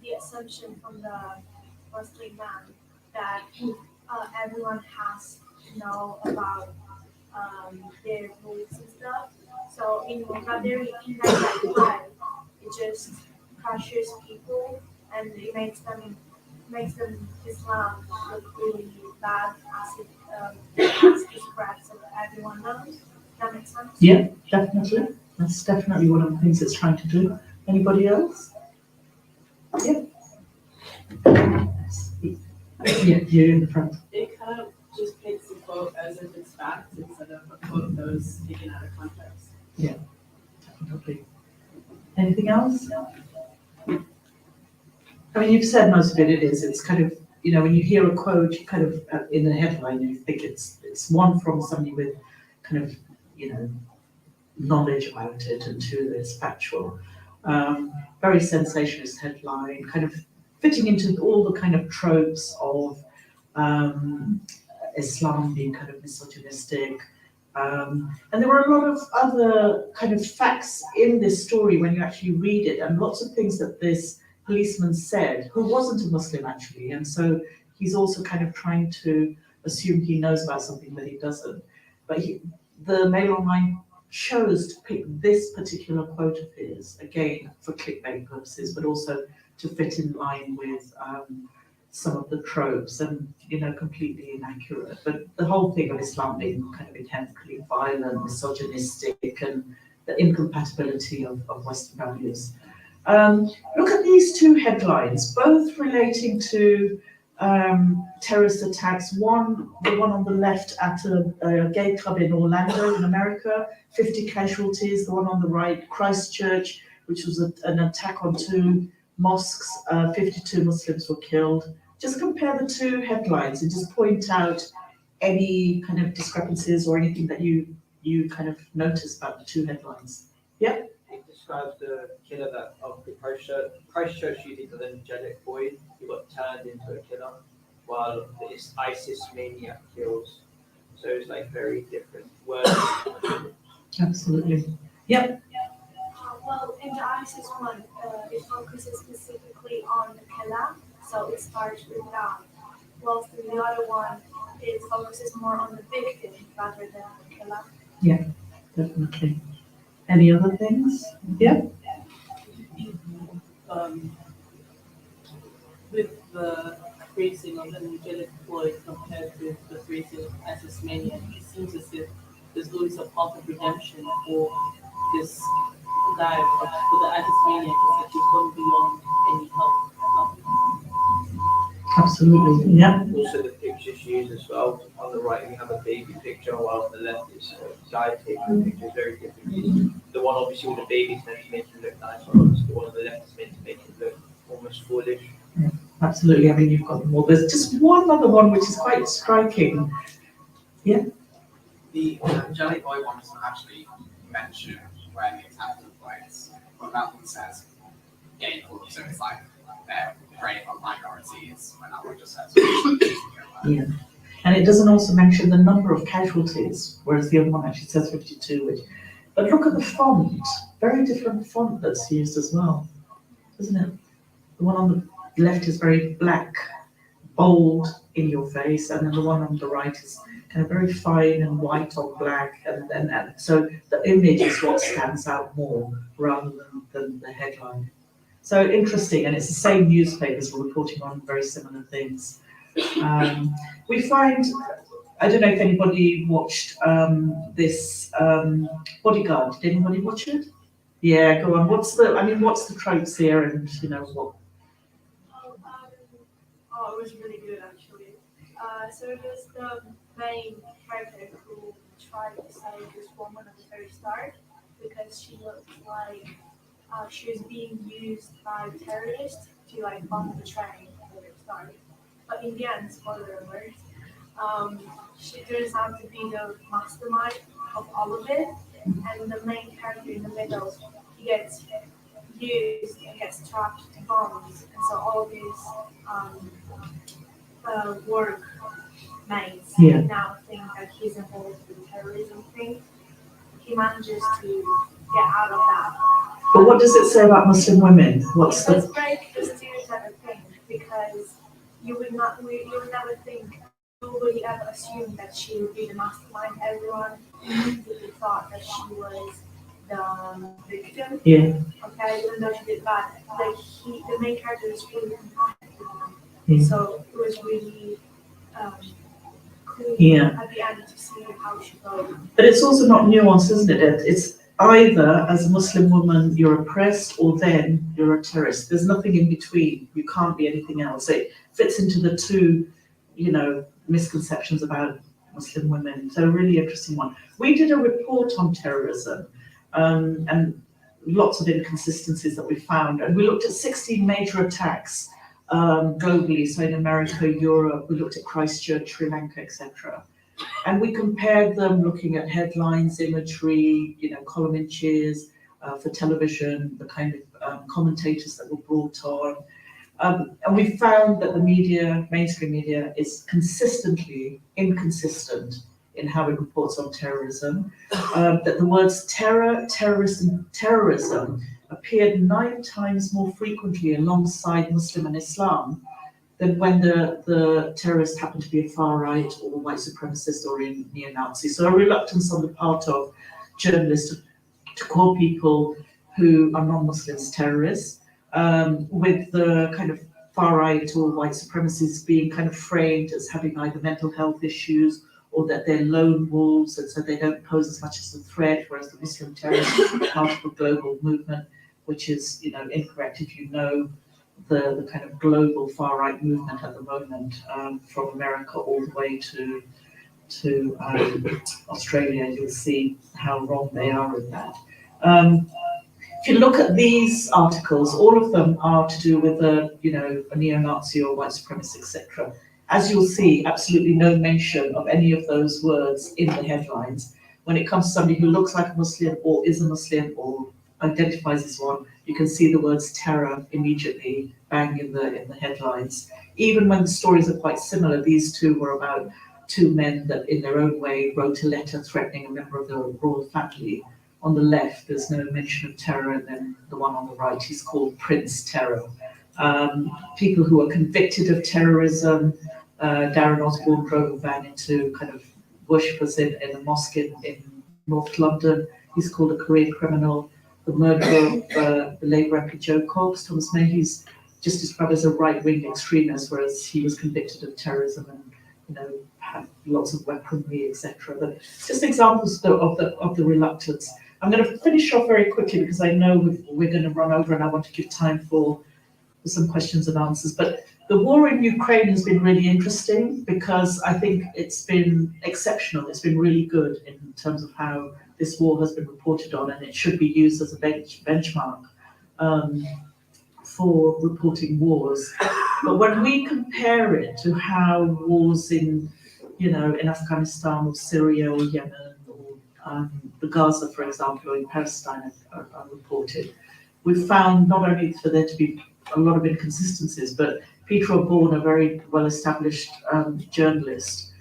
Speaker 4: the assumption from the Muslim man that everyone has to know about their beliefs and stuff. So in a very indirect way, it just pressures people and it makes them Islam look really bad as it as the spreads of everyone knows. That makes sense?
Speaker 1: Yeah, definitely. That's definitely one of the things it's trying to do. Anybody else? Yeah. Yeah, you're in the front.
Speaker 3: It kind of just takes the quote as if it's fact instead of a quote that was taken out of context.
Speaker 1: Definitely. Anything else? I mean, you've said most of it. It's kind of, when you hear a quote, you kind of, in the headline, you think it's one from somebody with kind of, knowledge about it, and two, that it's factual. Very sensationalist headline, kind of fitting into all the kind of tropes of Islam being kind of misogynistic. And there were a lot of other kind of facts in this story when you actually read it, and lots of things that this policeman said, who wasn't a Muslim actually, and so he's also kind of trying to assume he knows about something that he doesn't. But the Mail Online chose to pick this particular quote of his, again, for clickbait purposes, but also to fit in line with some of the tropes, and completely inaccurate. But the whole thing of Islam being kind of inherently violent, misogynistic, and the incompatibility of Western values. Look at these two headlines, both relating to terrorist attacks. The one on the left at a gay club in Orlando in America, 50 casualties. The one on the right, Christchurch, which was an attack on two mosques, 52 Muslims were killed. Just compare the two headlines and just point out any kind of discrepancies or anything that you kind of notice about the two headlines.
Speaker 2: It describes the killer of the Christchurch shooting of the angelic boy who got turned into a killer, while this ISIS maniac kills. So it's like very different words.
Speaker 1: Absolutely. Yep.
Speaker 4: Well, in the ISIS one, it focuses specifically on the killer, so it starts with that. Whilst in the other one, it focuses more on the victim rather than the killer.
Speaker 1: Definitely. Any other things? Yeah.
Speaker 3: With the phrasing of the angelic boy compared with the phrasing of ISIS maniac, it seems as if there's always a path of redemption for this guy, for the ISIS maniac, is that he's gone beyond any help.
Speaker 1: Absolutely. Yeah.
Speaker 2: Also the pictures used as well. On the right we have a baby picture, while on the left is a guy taking the picture, very different. The one obviously with the baby is meant to make him look nice, whereas the one on the left is meant to make him look almost foolish.
Speaker 1: Absolutely. I mean, you've got them all. There's just one other one which is quite striking. Yeah.
Speaker 8: The angelic boy one doesn't actually mention when it's happened, right? But that one says gay club, so it's like they're preying on minorities, when that one just says.
Speaker 1: Yeah. And it doesn't also mention the number of casualties, whereas the other one actually says 52. But look at the font. Very different font that's used as well, isn't it? The one on the left is very black, bold, in your face, and then the one on the right is kind of very fine and white on black, and so the image is what stands out more rather than the headline. So interesting, and it's the same newspapers were reporting on very similar things. We find, I don't know if anybody watched this Bodyguard. Did anybody watch it? Yeah, go on. What's the tropes here, and what?
Speaker 4: It was really good actually. So it was the main character who tried to save this woman at the very start because she looked like she was being used by terrorists to bomb the train at the very start. But in the end, spoiler alert, she turns out to be the mastermind of all of it, and the main character in the middle, he gets used and gets trapped to bombs, and so all this work mates
Speaker 1: Yeah.
Speaker 4: now think that he's involved with the terrorism thing. He manages to get out of that.
Speaker 1: But what does it say about Muslim women? What's
Speaker 4: It does
Speaker 1: the,
Speaker 4: break the stereotype, I think, because you would never think, nobody ever assumed that she would be the mastermind. Everyone immediately thought that she was the victim.
Speaker 1: yeah,
Speaker 4: Okay, even though she did bad, like the main character is really compassionate with them.
Speaker 1: yeah,
Speaker 4: So it was really cool
Speaker 1: yeah.
Speaker 4: at the end to see how she goes.
Speaker 1: But it's also not nuanced, isn't it? It's either as a Muslim woman you're oppressed or then you're a terrorist. There's nothing in between. You can't be anything else. It fits into the two, misconceptions about Muslim women. So a really interesting one. We did a report on terrorism, and lots of inconsistencies that we found. And we looked at 16 major attacks globally. So in America, Europe, we looked at Christchurch, Sri Lanka, etc. And we compared them looking at headlines, imagery, column inches for television, the kind of commentators that were brought on. And we found that the media, mainstream media, is consistently inconsistent in how it reports on terrorism. That the words terror, terrorist, and terrorism appeared 9 times more frequently alongside Muslim and Islam than when the terrorist happened to be a far right or white supremacist or a neo-Nazi. So a reluctance on the part of journalists to call people who are non-Muslims terrorists, with the kind of far right or white supremacists being kind of framed as having either mental health issues or that they're lone wolves and so they don't pose as much as a threat, whereas the Muslim terrorists are part of a global movement, which is incorrect if you know the kind of global far right movement at the moment, from America all the way to Australia. You'll see how wrong they are with that. If you look at these articles, all of them are to do with a neo-Nazi or white supremacist, etc. As you'll see, absolutely no mention of any of those words in the headlines. When it comes to somebody who looks like a Muslim or is a Muslim or identifies as one, you can see the words terror immediately bang in the headlines. Even when the stories are quite similar, these two were about 2 men that in their own way wrote a letter threatening a member of the royal family. On the left, there's no mention of terror, and then the one on the right, he's called Prince Terror. People who are convicted of terrorism, Darren Osborne drove a van into kind of worshippers in a mosque in North London. He's called a career criminal. The murderer of the Labour MP Joe Cox, Thomas May, he's just described as a right-wing extremist, whereas he was convicted of terrorism and had lots of weaponry, etc. But just examples of the reluctance. I'm going to finish off very quickly because I know we're going to run over and I want to give time for some questions and answers. But the war in Ukraine has been really interesting because I think it's been exceptional. It's been really good in terms of how this war has been reported on, and it should be used as a benchmark for reporting wars. But when we compare it to how wars in Afghanistan or Syria or Yemen or the Gaza, for example, or in Palestine are reported, we've found not only for there to be a lot of inconsistencies, but Peter O'Bourne, a very well-established journalist,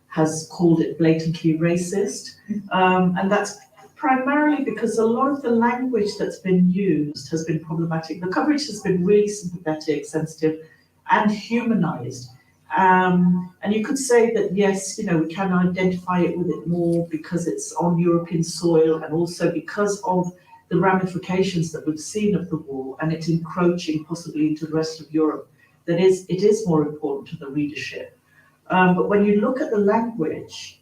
Speaker 1: has called it blatantly racist. And that's primarily because a lot of the language that's been used has been problematic. The coverage has been really sympathetic, sensitive, and humanized. And you could say that, yes, we can identify it with it more because it's on European soil and also because of the ramifications that we've seen of the war and it encroaching possibly into the rest of Europe, it is more important to the readership. But when you look at the language,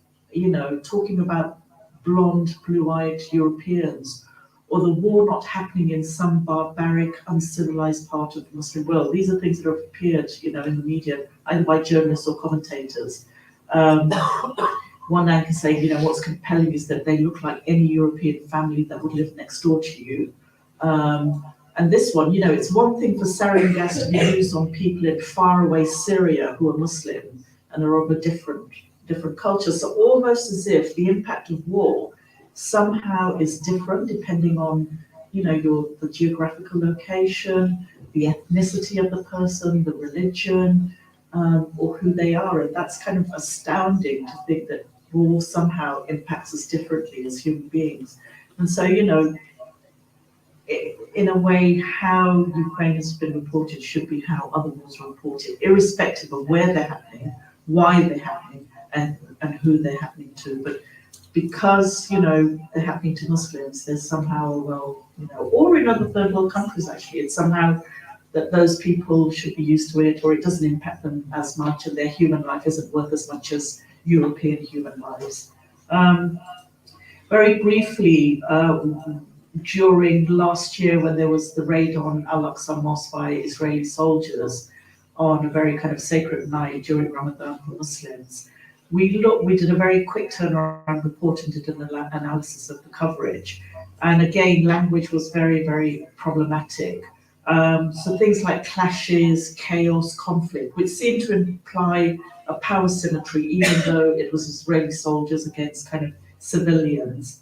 Speaker 1: talking about blonde, blue-eyed Europeans, or the war not happening in some barbaric, uncivilized part of the Muslim world, these are things that have appeared, in the media, either by journalists or commentators. One anchor saying, what's compelling is that they look like any European family that would live next door to you. And this one, it's one thing for sarin gas to be used on people in faraway Syria who are Muslim and are of a different culture. So almost as if the impact of war somehow is different depending on, the geographical location, the ethnicity of the person, the religion, or who they are. And that's kind of astounding to think that war somehow impacts us differently as human beings. And so, you know, in a way, how Ukraine has been reported should be how other wars are reported, irrespective of where they're happening, why they're happening, and who they're happening to. But because, you know, they're happening to Muslims, there's somehow, well, you know, or in other third world countries actually, it's somehow that those people should be used to it, or it doesn't impact them as much, and their human life isn't worth as much as European human lives. Very briefly, during last year when there was the raid on Al-Aqsa Mosque by Israeli soldiers on a very kind of sacred night during Ramadan for Muslims, we did a very quick turnaround report and did an analysis of the coverage. And again, language was very, very problematic. So things like clashes, chaos, conflict, which seemed to imply a power symmetry, even though it was Israeli soldiers against kind of civilians.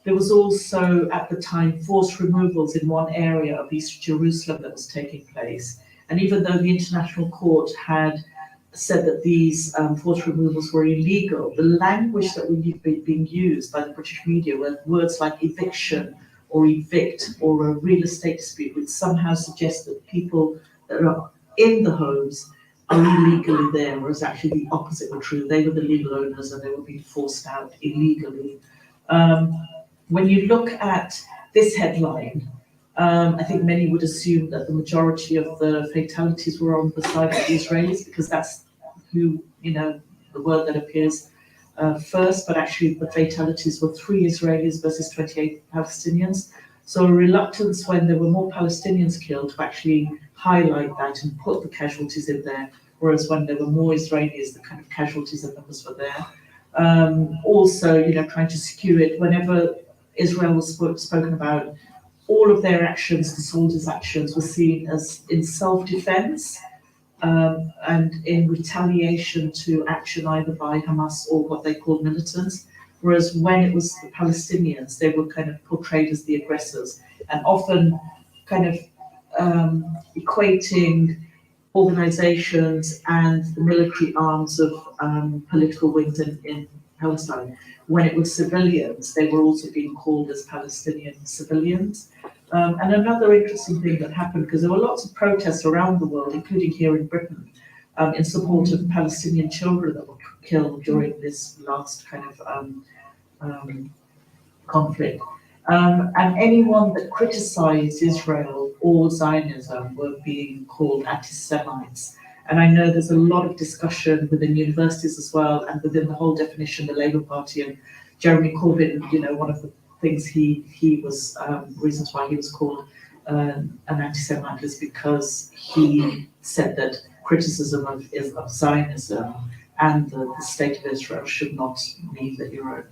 Speaker 1: There was also, at the time, forced removals in one area of East Jerusalem that was taking place. And even though the International Court had said that these forced removals were illegal, the language that was being used by the British media were words like eviction or evict or a real estate dispute, which somehow suggests that people that are in the homes are illegally there, whereas actually the opposite were true. They were the legal owners and they were being forced out illegally. When you look at this headline, I think many would assume that the majority of the fatalities were on the side of the Israelis, because that's who, you know, the word that appears first, but actually the fatalities were 3 Israelis versus 28 Palestinians. So a reluctance when there were more Palestinians killed to actually highlight that and put the casualties in there, whereas when there were more Israelis, the kind of casualties and numbers were there. Also, you know, trying to skew it whenever Israel was spoken about, all of their actions, the soldiers' actions, were seen as in self-defense and in retaliation to action either by Hamas or what they called militants. Whereas when it was the Palestinians, they were kind of portrayed as the aggressors, and often kind of equating organizations and the military arms of political wings in Palestine. When it was civilians, they were also being called as Palestinian civilians. And another interesting thing that happened, because there were lots of protests around the world, including here in Britain, in support of Palestinian children that were killed during this last kind of conflict. And anyone that criticized Israel or Zionism were being called anti-Semites. And I know there's a lot of discussion within universities as well, and within the whole definition, the Labour Party and Jeremy Corbyn, you know, one of the things he was, reasons why he was called an anti-Semite is because he said that criticism of Zionism and the state of Israel should not mean that you're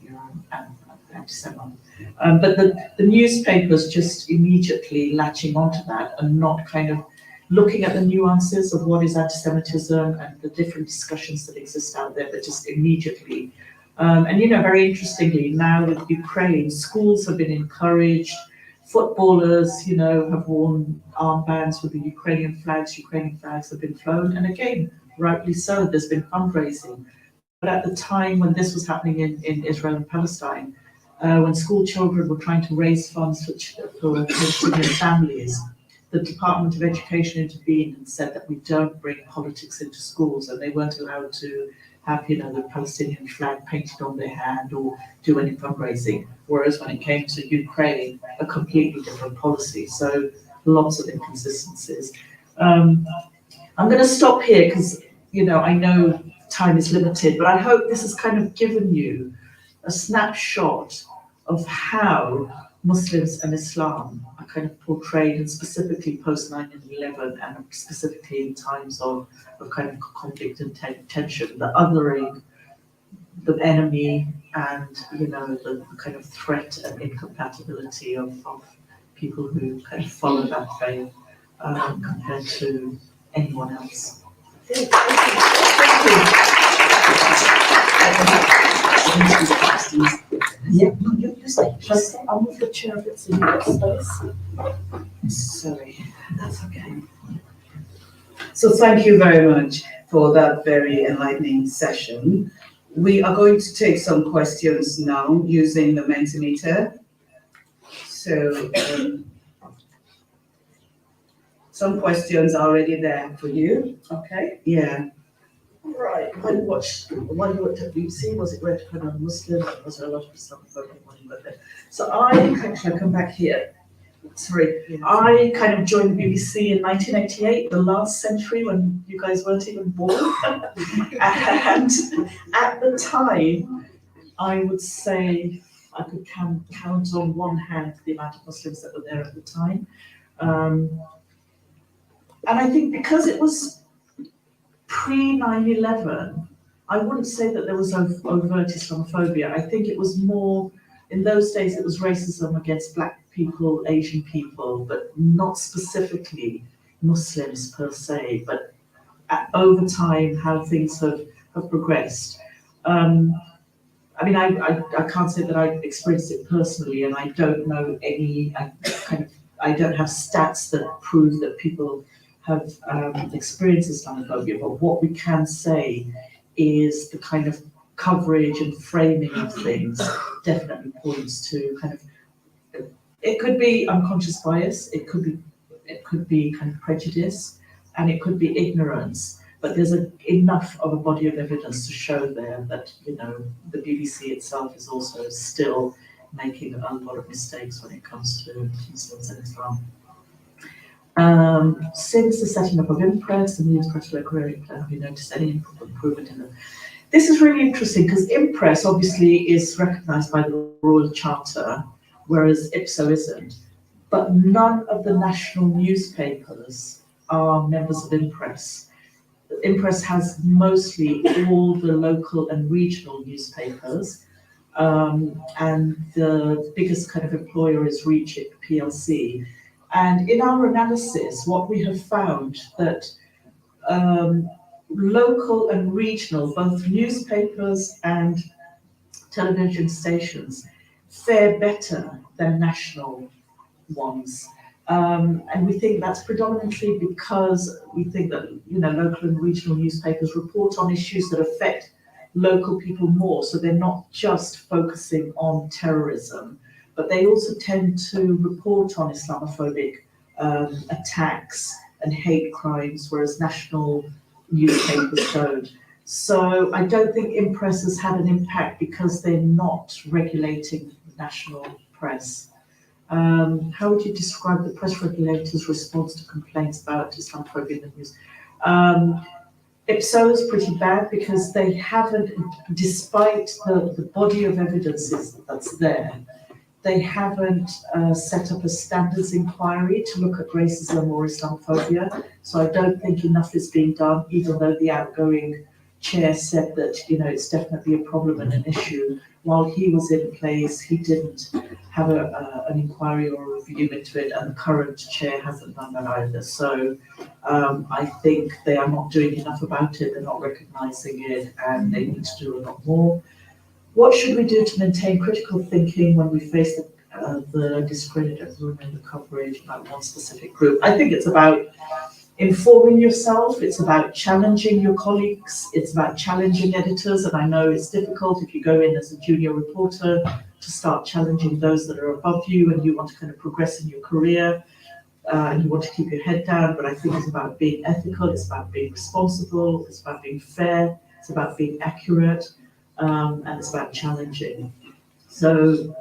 Speaker 1: an anti-Semite. But the newspapers just immediately latching onto that and not kind of looking at the nuances of what is anti-Semitism and the different discussions that exist out there, but just immediately. And, you know, very interestingly, now with Ukraine, schools have been encouraged, footballers, you know, have worn armbands with the Ukrainian flags have been flown, and again, rightly so, there's been fundraising. But at the time when this was happening in Israel and Palestine, when school children were trying to raise funds for Palestinian families, the Department of Education intervened and said that we don't bring politics into schools, and they weren't allowed to have, you know, the Palestinian flag painted on their hand or do any fundraising. Whereas when it came to Ukraine, a completely different policy. So lots of inconsistencies. I'm going to stop here because, you know, I know time is limited, but I hope this has kind of given you a snapshot of how Muslims and Islam are kind of portrayed, and specifically post 9/11 and specifically in times of kind of conflict and tension, the othering, the enemy, and, you know, the kind of threat and incompatibility of people who kind of follow that faith compared to anyone else. Thank you. Yeah, no, you stay. I'll move the chair a bit so you have space. Sorry, that's okay.
Speaker 9: So thank you very much for that very enlightening session. We are going to take some questions now using the Mentimeter. So some questions are already there for you.
Speaker 1: Okay.
Speaker 9: Yeah.
Speaker 1: Right. When you watched the one you looked at BBC, was it Red Pen on Muslim? Was there a lot of Islamophobia when you looked there? So actually I come back here. Sorry, I kind of joined the BBC in 1988, the last century when you guys weren't even born. And at the time, I would say I could count on one hand the amount of Muslims that were there at the time. And I think because it was pre 9/11, I wouldn't say that there was overt Islamophobia. I think it was more, in those days, it was racism against Black people, Asian people, but not specifically Muslims per se, but over time, how things have progressed. I mean, I can't say that I've experienced it personally, and I don't know I don't have stats that prove that people have experienced Islamophobia, but what we can say is the kind of coverage and framing of things definitely points to kind of, it could be unconscious bias, it could be kind of prejudice, and it could be ignorance. But there's enough of a body of evidence to show there that, you know, the BBC itself is also still making a lot of mistakes when it comes to Muslims and Islam. Since the setting up of Impress, the News Press Directorate, have you noticed any improvement in them? This is really interesting because Impress obviously is recognised by the Royal Charter, whereas IPSO isn't. But none of the national newspapers are members of Impress. Impress has mostly all the local and regional newspapers, and the biggest kind of employer is Reach It PLC. And in our analysis, what we have found that local and regional, both newspapers and television stations, fare better than national ones. And we think that's predominantly because we think that, you know, local and regional newspapers report on issues that affect local people more. So they're not just focusing on terrorism, but they also tend to report on Islamophobic attacks and hate crimes, whereas national newspapers don't. So I don't think Impress has had an impact because they're not regulating the national press. How would you describe the press regulator's response to complaints about Islamophobia in the news? IPSO is pretty bad because they haven't, despite the body of evidences that's there, they haven't set up a standards inquiry to look at racism or Islamophobia. So I don't think enough is being done, even though the outgoing chair said that, you know, it's definitely a problem and an issue. While he was in place, he didn't have an inquiry or a review into it, and the current chair hasn't done that either. So I think they are not doing enough about it, they're not recognising it, and they need to do a lot more. What should we do to maintain critical thinking when we face the discredit of the coverage about one specific group? I think it's about informing yourself, it's about challenging your colleagues, it's about challenging editors, and I know it's difficult if you go in as a junior reporter to start challenging those that are above you and you want to kind of progress in your career and you want to keep your head down, but I think it's about being ethical, it's about being responsible, it's about being fair, it's about being accurate, and it's about challenging. So,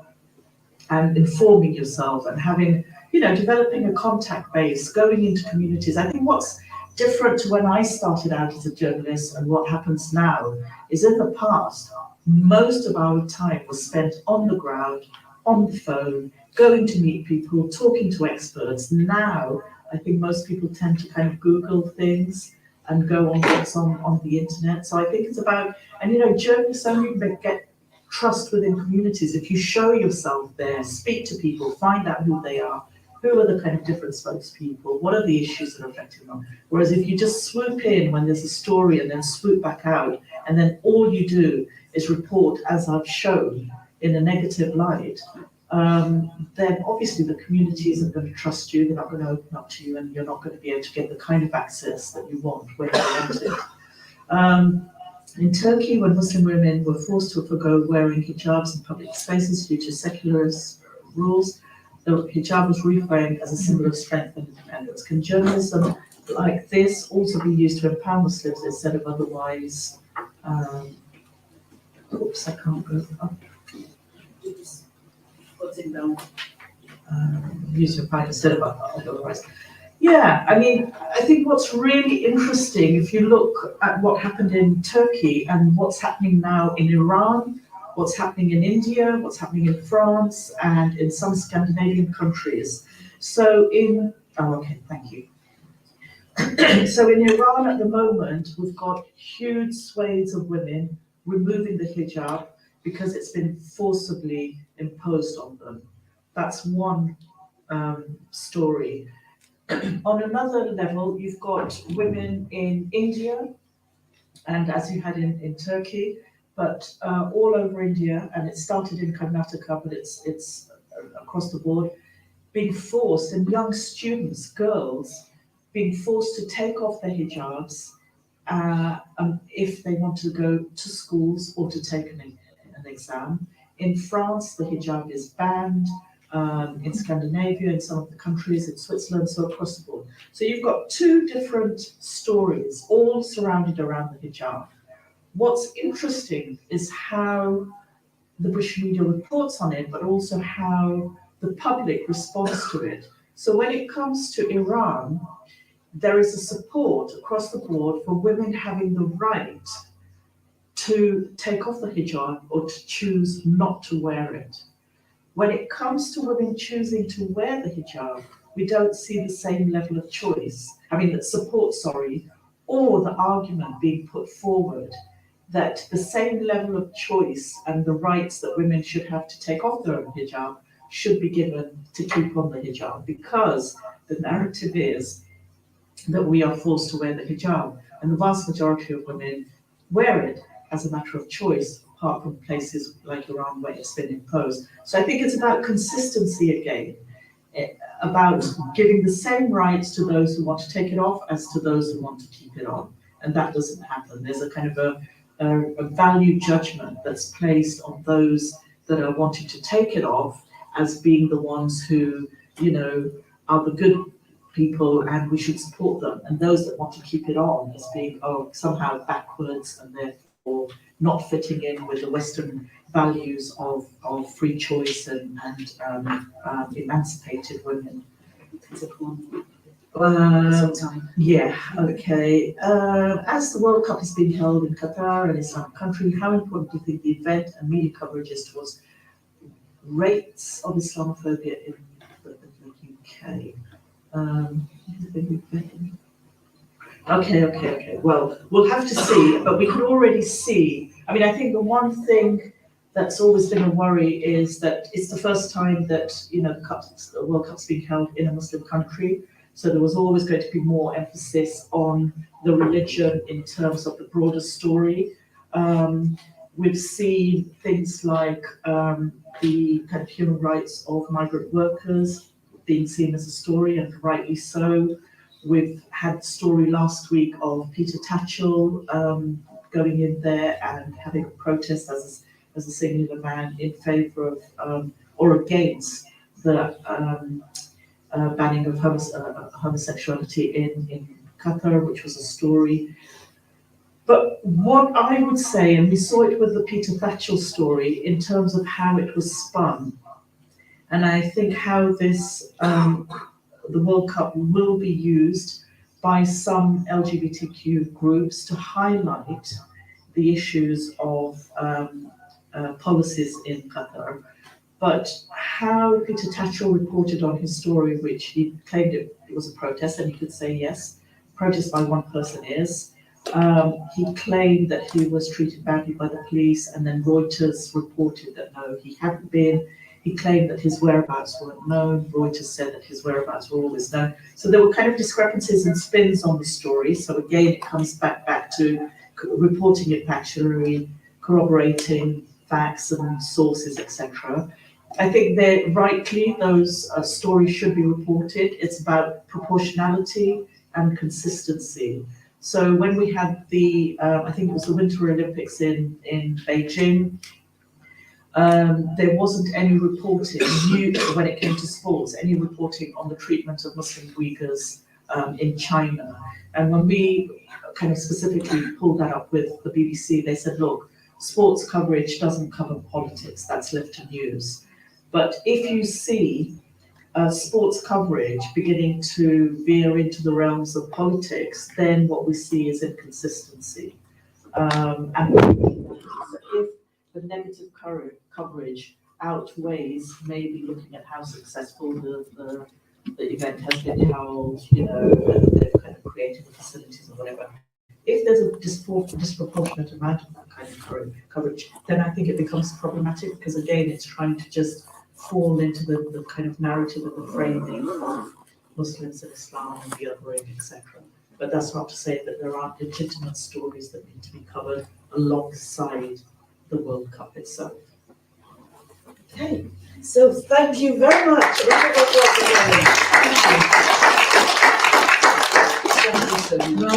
Speaker 1: and informing yourself and having, you know, developing a contact base, going into communities. I think what's different to when I started out as a journalist and what happens now is in the past, most of our time was spent on the ground, on the phone, going to meet people, talking to experts. Now, I think most people tend to kind of Google things and go on what's on the internet. So I think it's about, and you know, journalists only get trust within communities if you show yourself there, speak to people, find out who they are, who are the kind of different spokespeople, what are the issues that are affecting them. Whereas if you just swoop in when there's a story and then swoop back out, and then all you do is report, as I've shown, in a negative light, then obviously the community isn't going to trust you, they're not going to open up to you, and you're not going to be able to get the kind of access that you want when you want it. In Turkey, when Muslim women were forced to forgo wearing hijabs in public spaces due to secularist rules, the hijab was reframed as a symbol of strength and independence. Can journalism like this also be used to empower Muslims instead of otherwise? Oops, I can't go up.
Speaker 9: Putting down.
Speaker 1: Use your pride instead of otherwise. Yeah, I mean, I think what's really interesting, if you look at what happened in Turkey and what's happening now in Iran, what's happening in India, what's happening in France, and in some Scandinavian countries. So okay, thank you. So in Iran at the moment, we've got huge swathes of women removing the hijab because it's been forcibly imposed on them. That's one story. On another level, you've got women in India, and as you had in Turkey, but all over India, and it started in Karnataka, but it's across the board, being forced, and young students, girls, being forced to take off their hijabs if they want to go to schools or to take an exam. In France, the hijab is banned. In Scandinavia, in some of the countries, in Switzerland, so across the board. So you've got two different stories, all surrounded around the hijab. What's interesting is how the British media reports on it, but also how the public responds to it. So when it comes to Iran, there is a support across the board for women having the right to take off the hijab or to choose not to wear it. When it comes to women choosing to wear the hijab, we don't see the same level of support, or the argument being put forward that the same level of choice and the rights that women should have to take off their own hijab should be given to keep on the hijab, because the narrative is that we are forced to wear the hijab, and the vast majority of women wear it as a matter of choice, apart from places like Iran where it's been imposed. So I think it's about consistency again, about giving the same rights to those who want to take it off as to those who want to keep it on. And that doesn't happen. There's a kind of a value judgment that's placed on those that are wanting to take it off as being the ones who, are the good people and we should support them. And those that want to keep it on as being, somehow backwards and therefore not fitting in with the Western values of free choice and emancipated women. Yeah, okay. As the World Cup is being held in Qatar, an Islamic country, how important do you think the event and media coverage is towards rates of Islamophobia in the UK? Okay. Well, we'll have to see, but we could already see. I think the one thing that's always been a worry is that it's the first time that the World Cup's being held in a Muslim country. So there was always going to be more emphasis on the religion in terms of the broader story. We've seen things like the kind of human rights of migrant workers being seen as a story, and rightly so. We've had the story last week of Peter Tatchell going in there and having a protest as a singular man in favour of or against the banning of homosexuality in Qatar, which was a story. But what I would say, and we saw it with the Peter Tatchell story in terms of how it was spun, and I think how this the World Cup will be used by some LGBTQ groups to highlight the issues of policies in Qatar. But how Peter Tatchell reported on his story, which he claimed it was a protest, and he could say yes, protest by one person is. He claimed that he was treated badly by the police, and then Reuters reported that no, he hadn't been. He claimed that his whereabouts weren't known. Reuters said that his whereabouts were always known. So there were kind of discrepancies and spins on the story. So again, it comes back to reporting it factually, corroborating facts and sources, etc. I think that rightly those stories should be reported. It's about proportionality and consistency. So when we had the, I think it was the Winter Olympics in Beijing, there wasn't any reporting when it came to sports, any reporting on the treatment of Muslim Uyghurs in China. And when we kind of specifically pulled that up with the BBC, they said, look, sports coverage doesn't cover politics, that's left to news. But if you see sports coverage beginning to veer into the realms of politics, then what we see is inconsistency. And if the negative coverage outweighs maybe looking at how successful the event has been, how, you know, they've kind of created the facilities or whatever. If there's a disproportionate amount of that kind of coverage, then I think it becomes problematic, because again, it's trying to just fall into the kind of narrative of the framing of Muslims and Islam and the othering, etc. But that's not to say that there aren't legitimate stories that need to be covered alongside the World Cup itself.
Speaker 9: Okay, so thank you very much. Thank you so much.